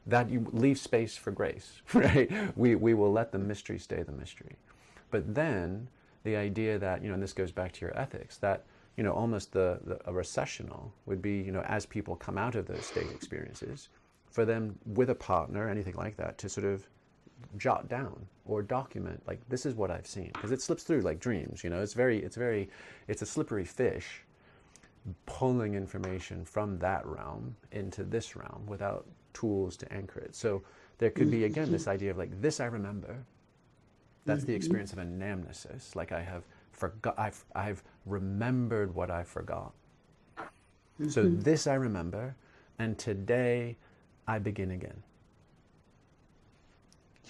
that you leave space for grace, right? We will let the mystery stay the mystery. But then the idea that, and this goes back to your ethics, that, almost a recessional would be, as people come out of those state experiences, for them with a partner, anything like that, to sort of jot down or document, like, this is what I've seen, because it slips through like dreams. It's a slippery fish pulling information from that realm into this realm without tools to anchor it. So there could be, again, this idea of like, this I remember. That's the experience of anamnesis. Like, I've remembered what I forgot. So this I remember, and today I begin again.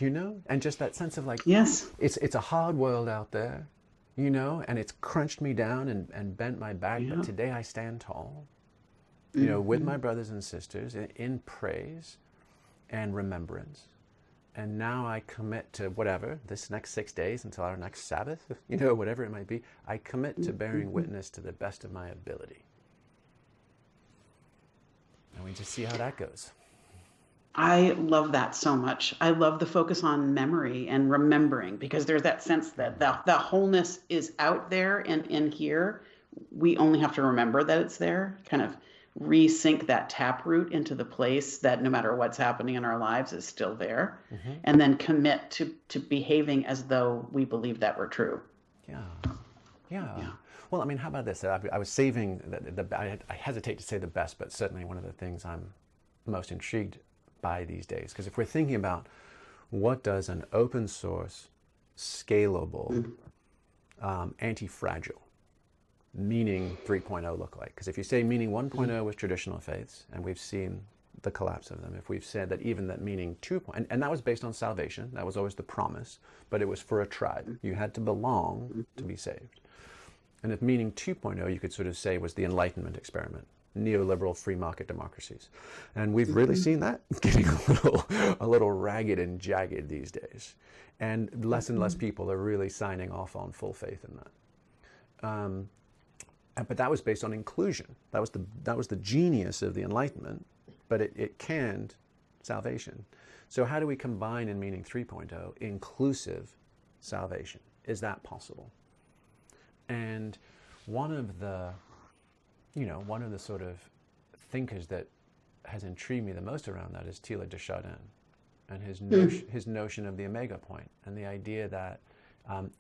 And just that sense of like, yes, it's a hard world out there, and it's crunched me down and bent my back, but today I stand tall, with my brothers and sisters in praise and remembrance. And now I commit to whatever, this next 6 days until our next Sabbath, whatever it might be, I commit to bearing witness to the best of my ability. And we just see how that goes. I love that so much. I love the focus on memory and remembering, because there's that sense that the wholeness is out there and in here. We only have to remember that it's there, kind of resync that taproot into the place that no matter what's happening in our lives is still there, and then commit to behaving as though we believe that we're true. Yeah. Well, I mean, how about this? I was saving, I hesitate to say the best, but certainly one of the things I'm most intrigued by these days. Because if we're thinking about what does an open source, scalable, anti-fragile meaning 3.0 look like? Because if you say meaning 1.0 was traditional faiths, and we've seen the collapse of them, if we've said that even that meaning 2.0, and that was based on salvation, that was always the promise, but it was for a tribe. You had to belong to be saved. And if meaning 2.0, you could sort of say, was the Enlightenment experiment, neoliberal free market democracies. And we've really seen that getting a little ragged and jagged these days. And less people are really signing off on full faith in that. But that was based on inclusion. That was the genius of the Enlightenment, but it canned salvation. So how do we combine in meaning 3.0 inclusive salvation? Is that possible? And one of the sort of thinkers that has intrigued me the most around that is Teilhard de Chardin, and his notion of the omega point, and the idea that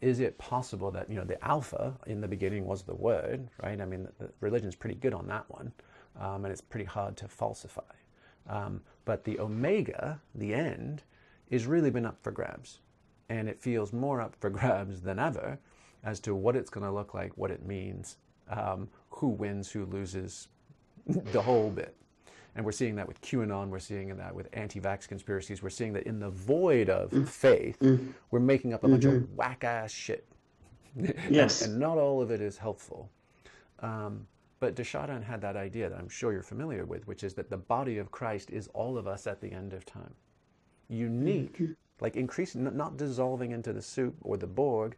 is it possible that, the alpha in the beginning was the word, right? I mean, the religion's pretty good on that one, and it's pretty hard to falsify. But the omega, the end, is really been up for grabs. And it feels more up for grabs than ever as to what it's going to look like, what it means, who wins, who loses, the whole bit. And we're seeing that with QAnon, we're seeing that with anti-vax conspiracies, we're seeing that in the void of faith, we're making up a bunch of whack-ass shit. Yes. and not all of it is helpful. But de Chardin had that idea that I'm sure you're familiar with, which is that the body of Christ is all of us at the end of time. Unique, like increasing, not dissolving into the soup or the Borg,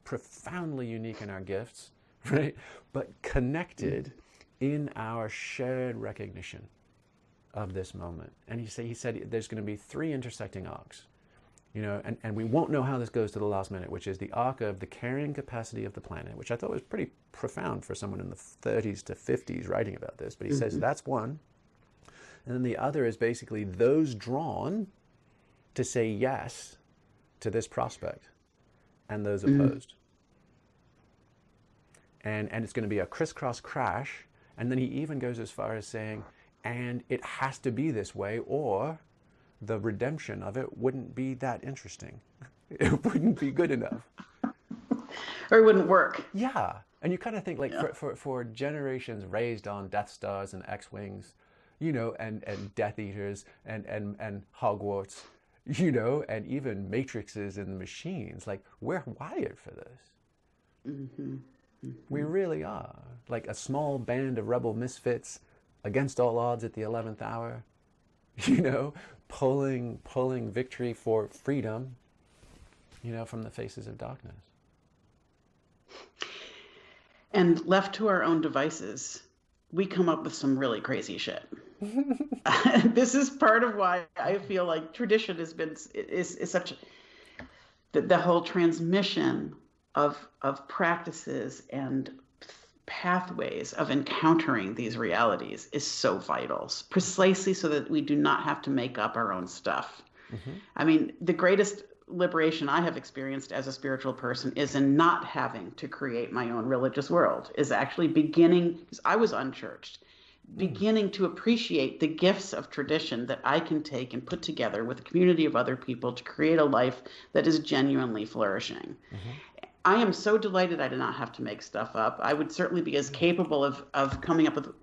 profoundly unique in our gifts, right? But connected in our shared recognition of this moment. And he said there's going to be 3 intersecting arcs, and we won't know how this goes to the last minute, which is the arc of the carrying capacity of the planet, which I thought was pretty profound for someone in the 30s to 50s writing about this. But he says that's one. And then the other is basically those drawn to say yes to this prospect and those opposed. And it's going to be a crisscross crash. And then he even goes as far as saying, and it has to be this way, or the redemption of it wouldn't be that interesting. It wouldn't be good enough. Or it wouldn't work. Yeah. And you kind of think, like, for generations raised on Death Stars and X-Wings, and Death Eaters and Hogwarts, and even matrices and machines, like, we're wired for this. We really are. Like a small band of rebel misfits against all odds at the 11th hour, pulling victory for freedom, from the faces of darkness. And left to our own devices, we come up with some really crazy shit. this is part of why I feel like tradition is such the whole transmission of practices and pathways of encountering these realities is so vital, precisely so that we do not have to make up our own stuff. I mean, the greatest liberation I have experienced as a spiritual person is in not having to create my own religious world, is actually beginning, because I was unchurched, beginning to appreciate the gifts of tradition that I can take and put together with a community of other people to create a life that is genuinely flourishing. I am so delighted I did not have to make stuff up. I would certainly be as capable of coming up with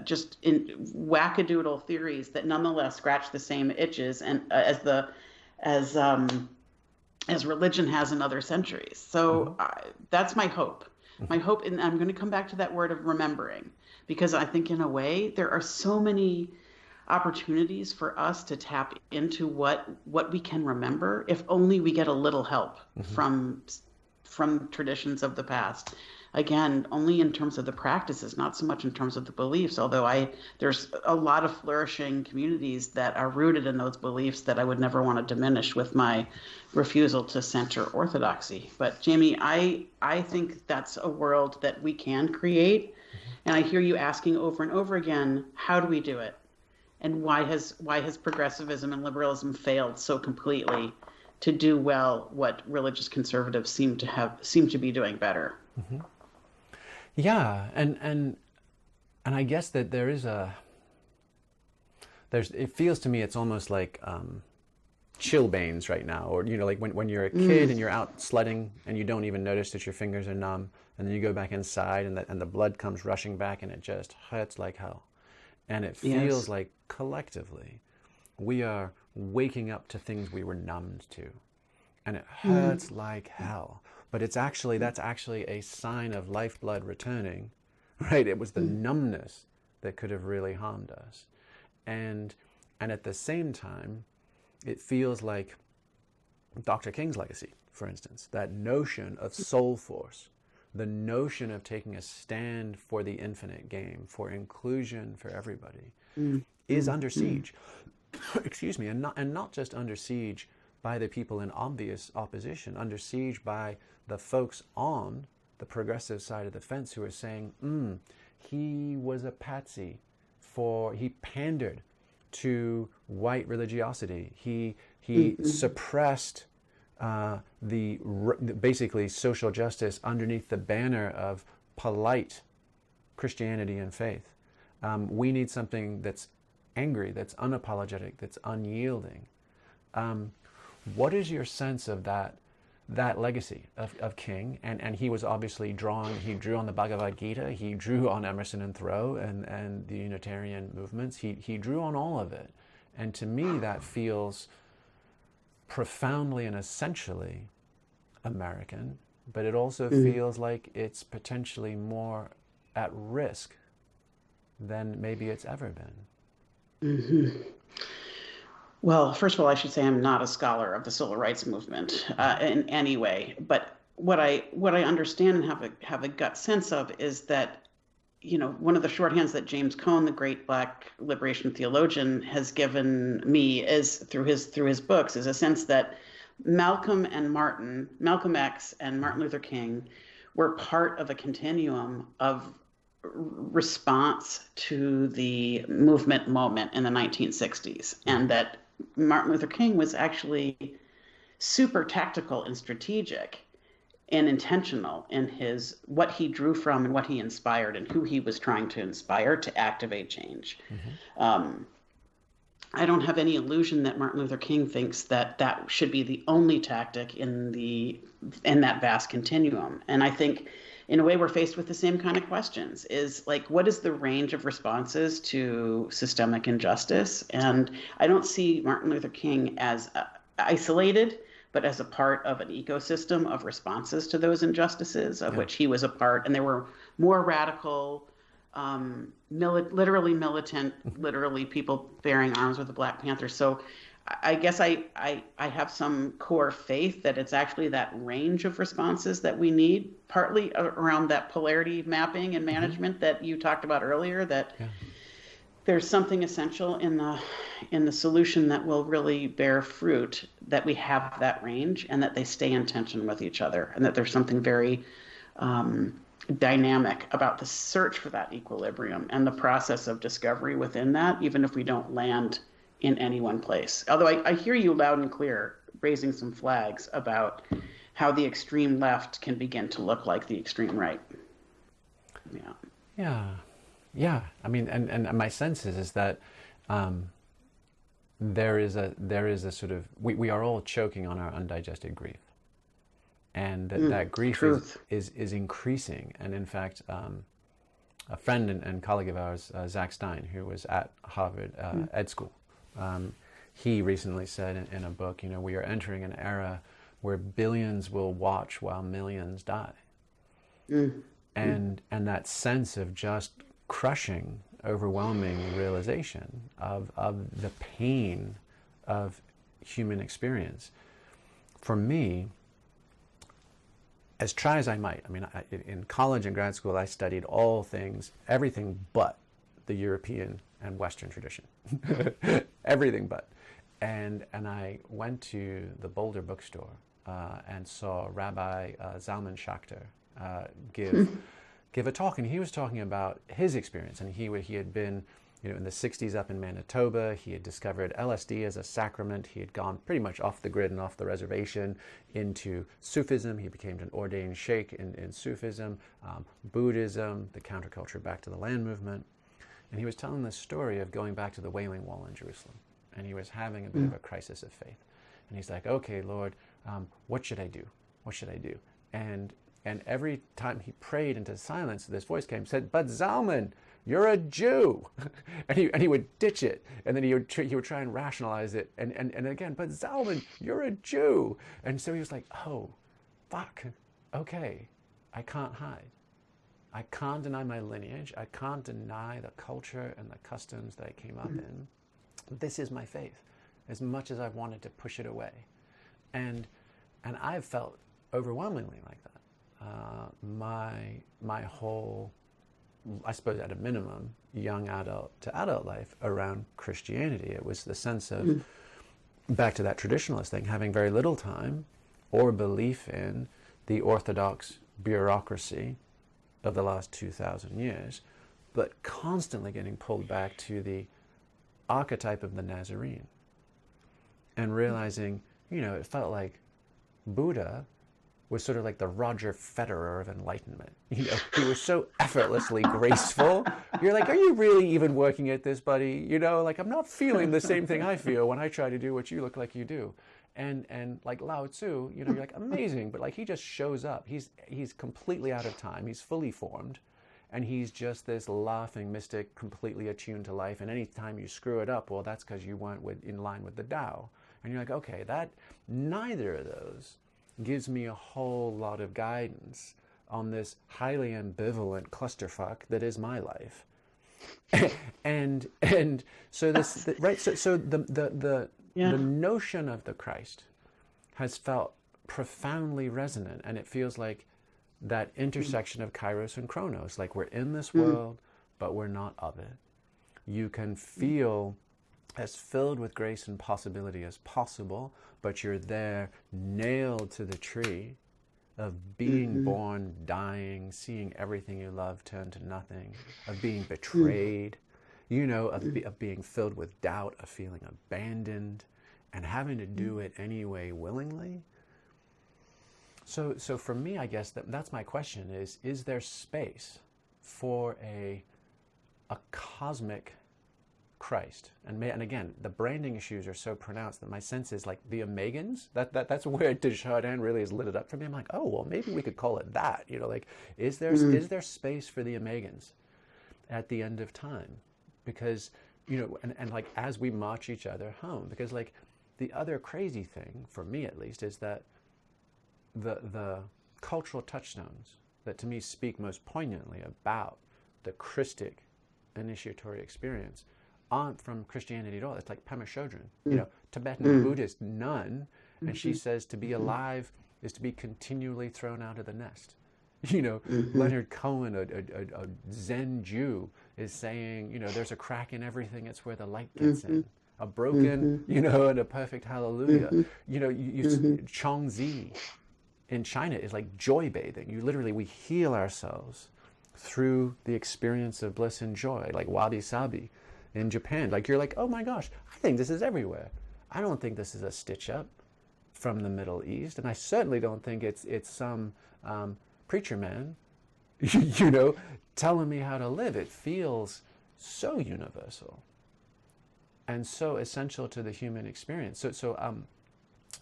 just in wackadoodle theories that nonetheless scratch the same itches and as religion has in other centuries. So that's my hope. My hope, and I'm going to come back to that word of remembering, because I think in a way there are so many opportunities for us to tap into what we can remember if only we get a little help from traditions of the past. Again, only in terms of the practices, not so much in terms of the beliefs, although there's a lot of flourishing communities that are rooted in those beliefs that I would never want to diminish with my refusal to center orthodoxy. But Jamie, I think that's a world that we can create. And I hear you asking over and over again, how do we do it? And why has progressivism and liberalism failed so completely to do well what religious conservatives seem to be doing better? Yeah, and I guess that it feels to me it's almost like chilblains right now, or like when you're a kid and you're out sledding and you don't even notice that your fingers are numb, and then you go back inside and the blood comes rushing back and it just hurts like hell, and it feels like collectively we are waking up to things we were numbed to, and it hurts like hell. But that's actually a sign of lifeblood returning, right? It was the numbness that could have really harmed us. And at the same time, it feels like Dr. King's legacy, for instance, that notion of soul force, the notion of taking a stand for the infinite game, for inclusion for everybody, is under siege. Excuse me, and not just under siege by the people in obvious opposition, under siege by the folks on the progressive side of the fence who are saying, he was a patsy, he pandered to white religiosity. He suppressed basically social justice underneath the banner of polite Christianity and faith. We need something that's angry, that's unapologetic, that's unyielding. What is your sense of that legacy of King? And he was obviously he drew on the Bhagavad Gita, he drew on Emerson and Thoreau and the Unitarian movements, he drew on all of it. And to me that feels profoundly and essentially American, but it also feels like it's potentially more at risk than maybe it's ever been. Well, first of all, I should say I'm not a scholar of the civil rights movement in any way. But what I understand and have a gut sense of is that, one of the shorthands that James Cone, the great Black liberation theologian, has given me is through his books, is a sense that Malcolm X and Martin Luther King were part of a continuum of response to the movement moment in the 1960s, and that Martin Luther King was actually super tactical and strategic and intentional in what he drew from and what he inspired and who he was trying to inspire to activate change. I don't have any illusion that Martin Luther King thinks that should be the only tactic in that vast continuum. And I think in a way we're faced with the same kind of questions, is like, what is the range of responses to systemic injustice? And I don't see Martin Luther King as isolated, but as a part of an ecosystem of responses to those injustices, of which he was a part. And there were more radical, literally militant, literally people bearing arms with the Black Panthers. So I guess I have some core faith that it's actually that range of responses that we need, partly around that polarity mapping and management that you talked about earlier, that there's something essential in the solution that will really bear fruit, that we have that range and that they stay in tension with each other, and that there's something very dynamic about the search for that equilibrium and the process of discovery within that, even if we don't land in any one place. Although I hear you loud and clear raising some flags about how the extreme left can begin to look like the extreme right. Yeah. I mean, and my sense is that there is a sort of, we are all choking on our undigested grief, and that grief is increasing. And in fact, a friend and colleague of ours, Zach Stein, who was at Harvard Ed School, he recently said in a book, we are entering an era where billions will watch while millions die. And that sense of just crushing, overwhelming realization of the pain of human experience. For me, as try as I might, in college and grad school, I studied everything but the European and Western tradition. Everything but. And I went to the Boulder bookstore and saw Rabbi Zalman Schachter give a talk, and he was talking about his experience. And he had been, in the 60s up in Manitoba. He had discovered LSD as a sacrament. He had gone pretty much off the grid and off the reservation into Sufism. He became an ordained sheikh in Sufism, Buddhism, the counterculture back to the land movement. And he was telling this story of going back to the Wailing Wall in Jerusalem. And he was having a bit of a crisis of faith. And he's like, okay, Lord, what should I do? What should I do? And every time he prayed into silence, this voice came and said, but Zalman, you're a Jew. and he would ditch it. And then he would try and rationalize it. And again, but Zalman, you're a Jew. And so he was like, oh, fuck, okay, I can't hide. I can't deny my lineage. I can't deny the culture and the customs that I came up in. This is my faith, as much as I've wanted to push it away. And I've felt overwhelmingly like that. My whole, I suppose at a minimum, young adult to adult life around Christianity. It was the sense of, back to that traditionalist thing, having very little time or belief in the orthodox bureaucracy of the last 2,000 years, but constantly getting pulled back to the archetype of the Nazarene and realizing, it felt like Buddha was sort of like the Roger Federer of enlightenment. He was so effortlessly graceful. You're like, are you really even working at this, buddy? I'm not feeling the same thing I feel when I try to do what you look like you do. And like Lao Tzu, you're like, amazing, but like he just shows up. He's completely out of time. He's fully formed. And he's just this laughing mystic, completely attuned to life. And any time you screw it up, well, that's because you weren't in line with the Tao. And you're like, okay, neither of those gives me a whole lot of guidance on this highly ambivalent clusterfuck that is my life. and so this, right? So the notion of the Christ has felt profoundly resonant, and it feels like that intersection of Kairos and Chronos, like we're in this world, but we're not of it. You can feel as filled with grace and possibility as possible, but you're there nailed to the tree of being born, dying, seeing everything you love turn to nothing, of being betrayed, of being filled with doubt, of feeling abandoned, and having to do it anyway willingly. So for me, I guess that's my question is there space for a cosmic Christ? And again, the branding issues are so pronounced that my sense is like the Omegans, that's where Desjardins really has lit it up for me. I'm like, oh, well, maybe we could call it that. Is there space for the Omegans at the end of time? Because, and like as we march each other home, because like the other crazy thing, for me at least, is that the cultural touchstones that to me speak most poignantly about the Christic initiatory experience aren't from Christianity at all. It's like Pema Chodron, Tibetan Buddhist nun, and she says to be alive is to be continually thrown out of the nest. Leonard Cohen, a Zen Jew, is saying, you know, there's a crack in everything, it's where the light gets in. A broken, you know, and a perfect hallelujah. You know, Chongzi in China is like joy bathing. We heal ourselves through the experience of bliss and joy, like wabi sabi in Japan. Like, you're like, oh my gosh, I think this is everywhere. I don't think this is a stitch up from the Middle East, and I certainly don't think it's some preacher man, you know, telling me how to live. It feels so universal and so essential to the human experience.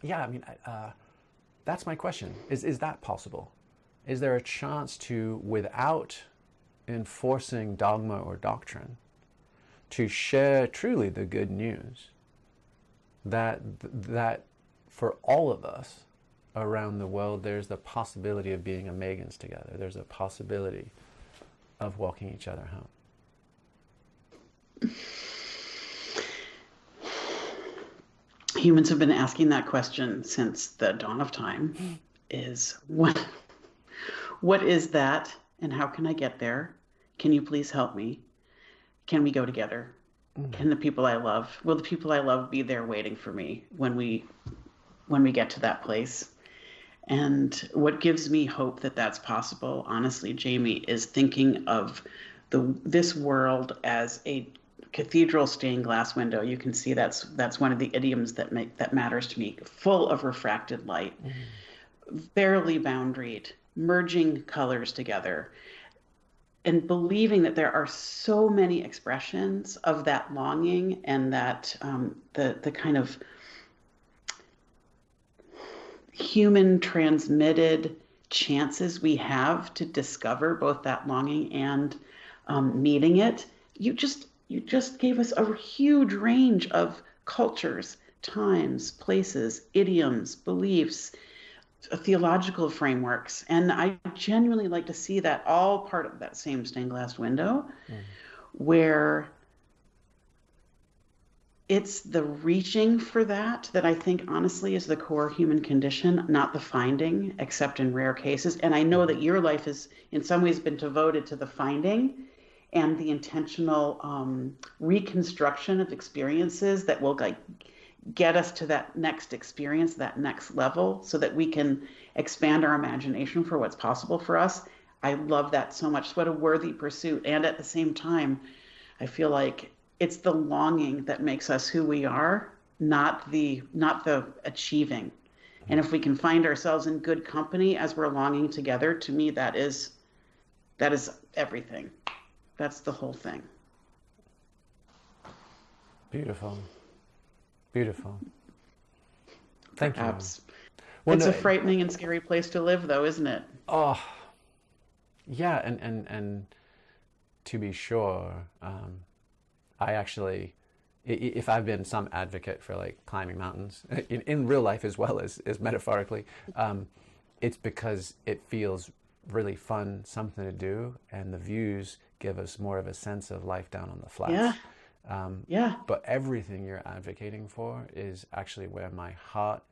Yeah, I mean, that's my question. Is that possible? Is there a chance to, without enforcing dogma or doctrine, to share truly the good news that for all of us around the world, there's the possibility of being Omegans together. There's a possibility of walking each other home. Humans have been asking that question since the dawn of time. Is what is that, and how can I get there? Can you please help me? Can we go together? Can the people I love, will the people I love be there waiting for me when we get to that place? And what gives me hope that that's possible, honestly, Jamie, is thinking of this world as a cathedral stained glass window. You can see that's one of the idioms that matters to me. Full of refracted light, barely boundaried, merging colors together, and believing that there are so many expressions of that longing and that the kind of human transmitted chances we have to discover both that longing and meeting it. You just gave us a huge range of cultures, times, places, idioms, beliefs, theological frameworks. And I genuinely like to see that all part of that same stained glass window, where it's the reaching for that I think honestly is the core human condition, not the finding, except in rare cases. And I know that your life has in some ways been devoted to the finding and the intentional reconstruction of experiences that will get us to that next experience, that next level, so that we can expand our imagination for what's possible for us. I love that so much. What a worthy pursuit. And at the same time, I feel like it's the longing that makes us who we are, not the achieving. And if we can find ourselves in good company as we're longing together, to me, that is everything. That's the whole thing. Beautiful. Beautiful. Thank Perhaps. you. Well, it's a frightening and scary place to live, though, isn't it? Oh, yeah. And to be sure, I actually, if I've been some advocate for like climbing mountains in real life as well as metaphorically, it's because it feels really fun, something to do, and the views give us more of a sense of life down on the flats. Yeah. But everything you're advocating for is actually where my heart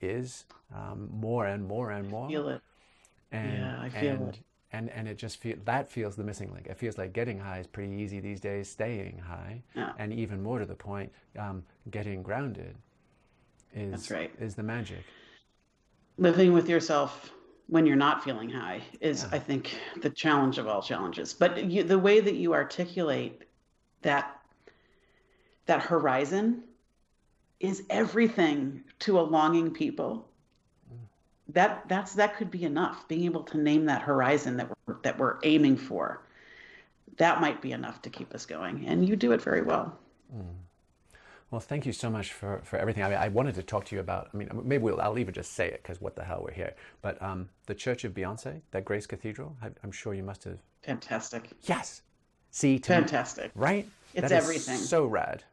is, more and more and more. I feel it. I feel it. And it just feels the missing link. It feels like getting high is pretty easy these days, staying high, and even more to the point, getting grounded is the magic. Living with yourself when you're not feeling high is, I think, the challenge of all challenges. But the way that you articulate that horizon is everything to a longing people. That could be enough. Being able to name that horizon that we're aiming for, that might be enough to keep us going. And you do it very well. Well, thank you so much for everything. I mean, I wanted to talk to you about, maybe I'll even just say it because what the hell, we're here. But the Church of Beyonce, that Grace Cathedral, I'm sure you must have. Fantastic. Yes. See, fantastic. Right? It's that everything. Is so rad.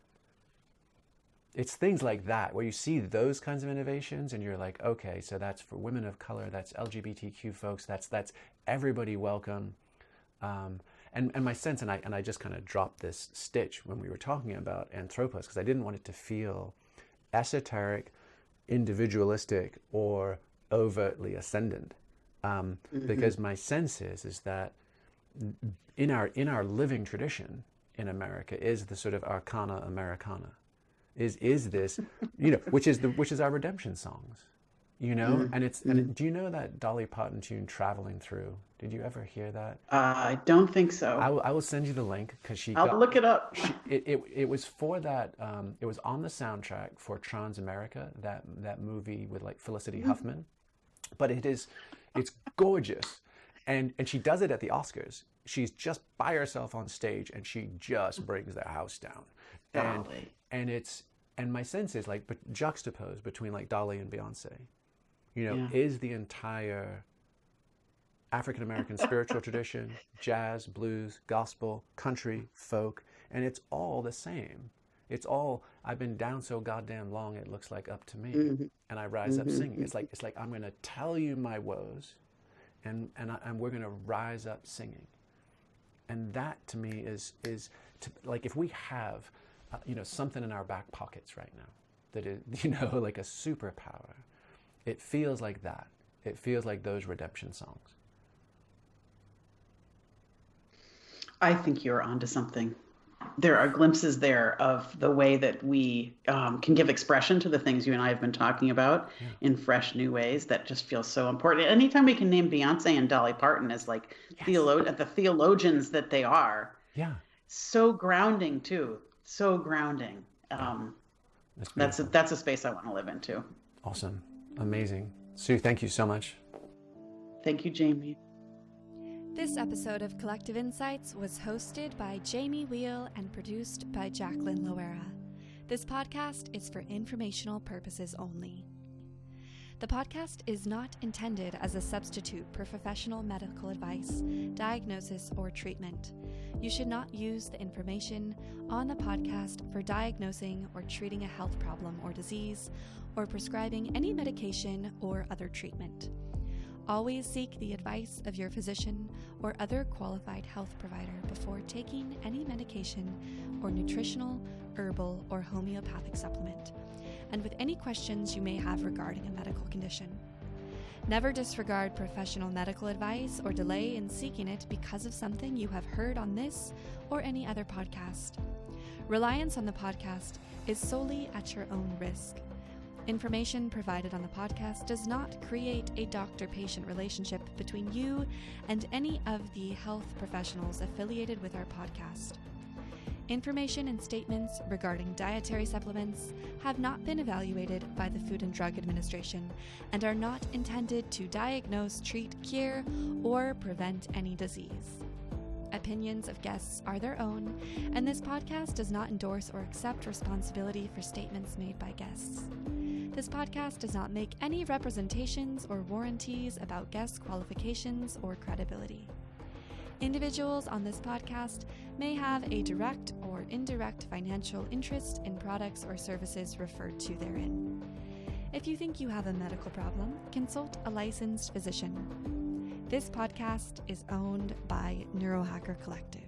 It's things like that where you see those kinds of innovations and you're like, okay, so that's for women of color, that's LGBTQ folks, that's everybody welcome. And my sense, and I just kind of dropped this stitch when we were talking about Anthropos, because I didn't want it to feel esoteric, individualistic, or overtly ascendant. Because my sense is that in our living tradition in America is the sort of arcana Americana, is this, which is our redemption songs, and do you know that Dolly Parton tune "Traveling Through"? Did you ever hear that? I don't think so. I will send you the link because I'll look it up. It was for that. It was on the soundtrack for Transamerica, that movie with like Felicity Huffman, but it's gorgeous, and she does it at the Oscars. She's just by herself on stage, and she just brings the house down, and my sense is like, but juxtaposed between like Dolly and Beyonce, is the entire African American spiritual tradition, jazz, blues, gospel, country, folk, and it's all the same. It's all, I've been down so goddamn long it looks like up to me, and I rise up singing. It's like I'm going to tell you my woes, and we're going to rise up singing. And that to me is like, if we have something in our back pockets right now that is like a superpower, it feels like that. It feels like those redemption songs. I think you're onto something. There are glimpses there of the way that we can give expression to the things you and I have been talking about in fresh new ways that just feel so important. Anytime we can name Beyonce and Dolly Parton as like the theologians that they are, so grounding too. So grounding. That's a space I want to live into. Awesome. Amazing. Sue, thank you so much. Thank you, Jamie. This episode of Collective Insights was hosted by Jamie Wheal and produced by Jacqueline Loera. This podcast is for informational purposes only. The podcast is not intended as a substitute for professional medical advice, diagnosis, or treatment. You should not use the information on the podcast for diagnosing or treating a health problem or disease, or prescribing any medication or other treatment. Always seek the advice of your physician or other qualified health provider before taking any medication or nutritional, herbal, or homeopathic supplement, and with any questions you may have regarding a medical condition. Never disregard professional medical advice or delay in seeking it because of something you have heard on this or any other podcast. Reliance on the podcast is solely at your own risk. Information provided on the podcast does not create a doctor-patient relationship between you and any of the health professionals affiliated with our podcast. Information and statements regarding dietary supplements have not been evaluated by the Food and Drug Administration and are not intended to diagnose, treat, cure, or prevent any disease. Opinions of guests are their own, and this podcast does not endorse or accept responsibility for statements made by guests. This podcast does not make any representations or warranties about guests' qualifications or credibility. Individuals on this podcast may have a direct or indirect financial interest in products or services referred to therein. If you think you have a medical problem, consult a licensed physician. This podcast is owned by Neurohacker Collective.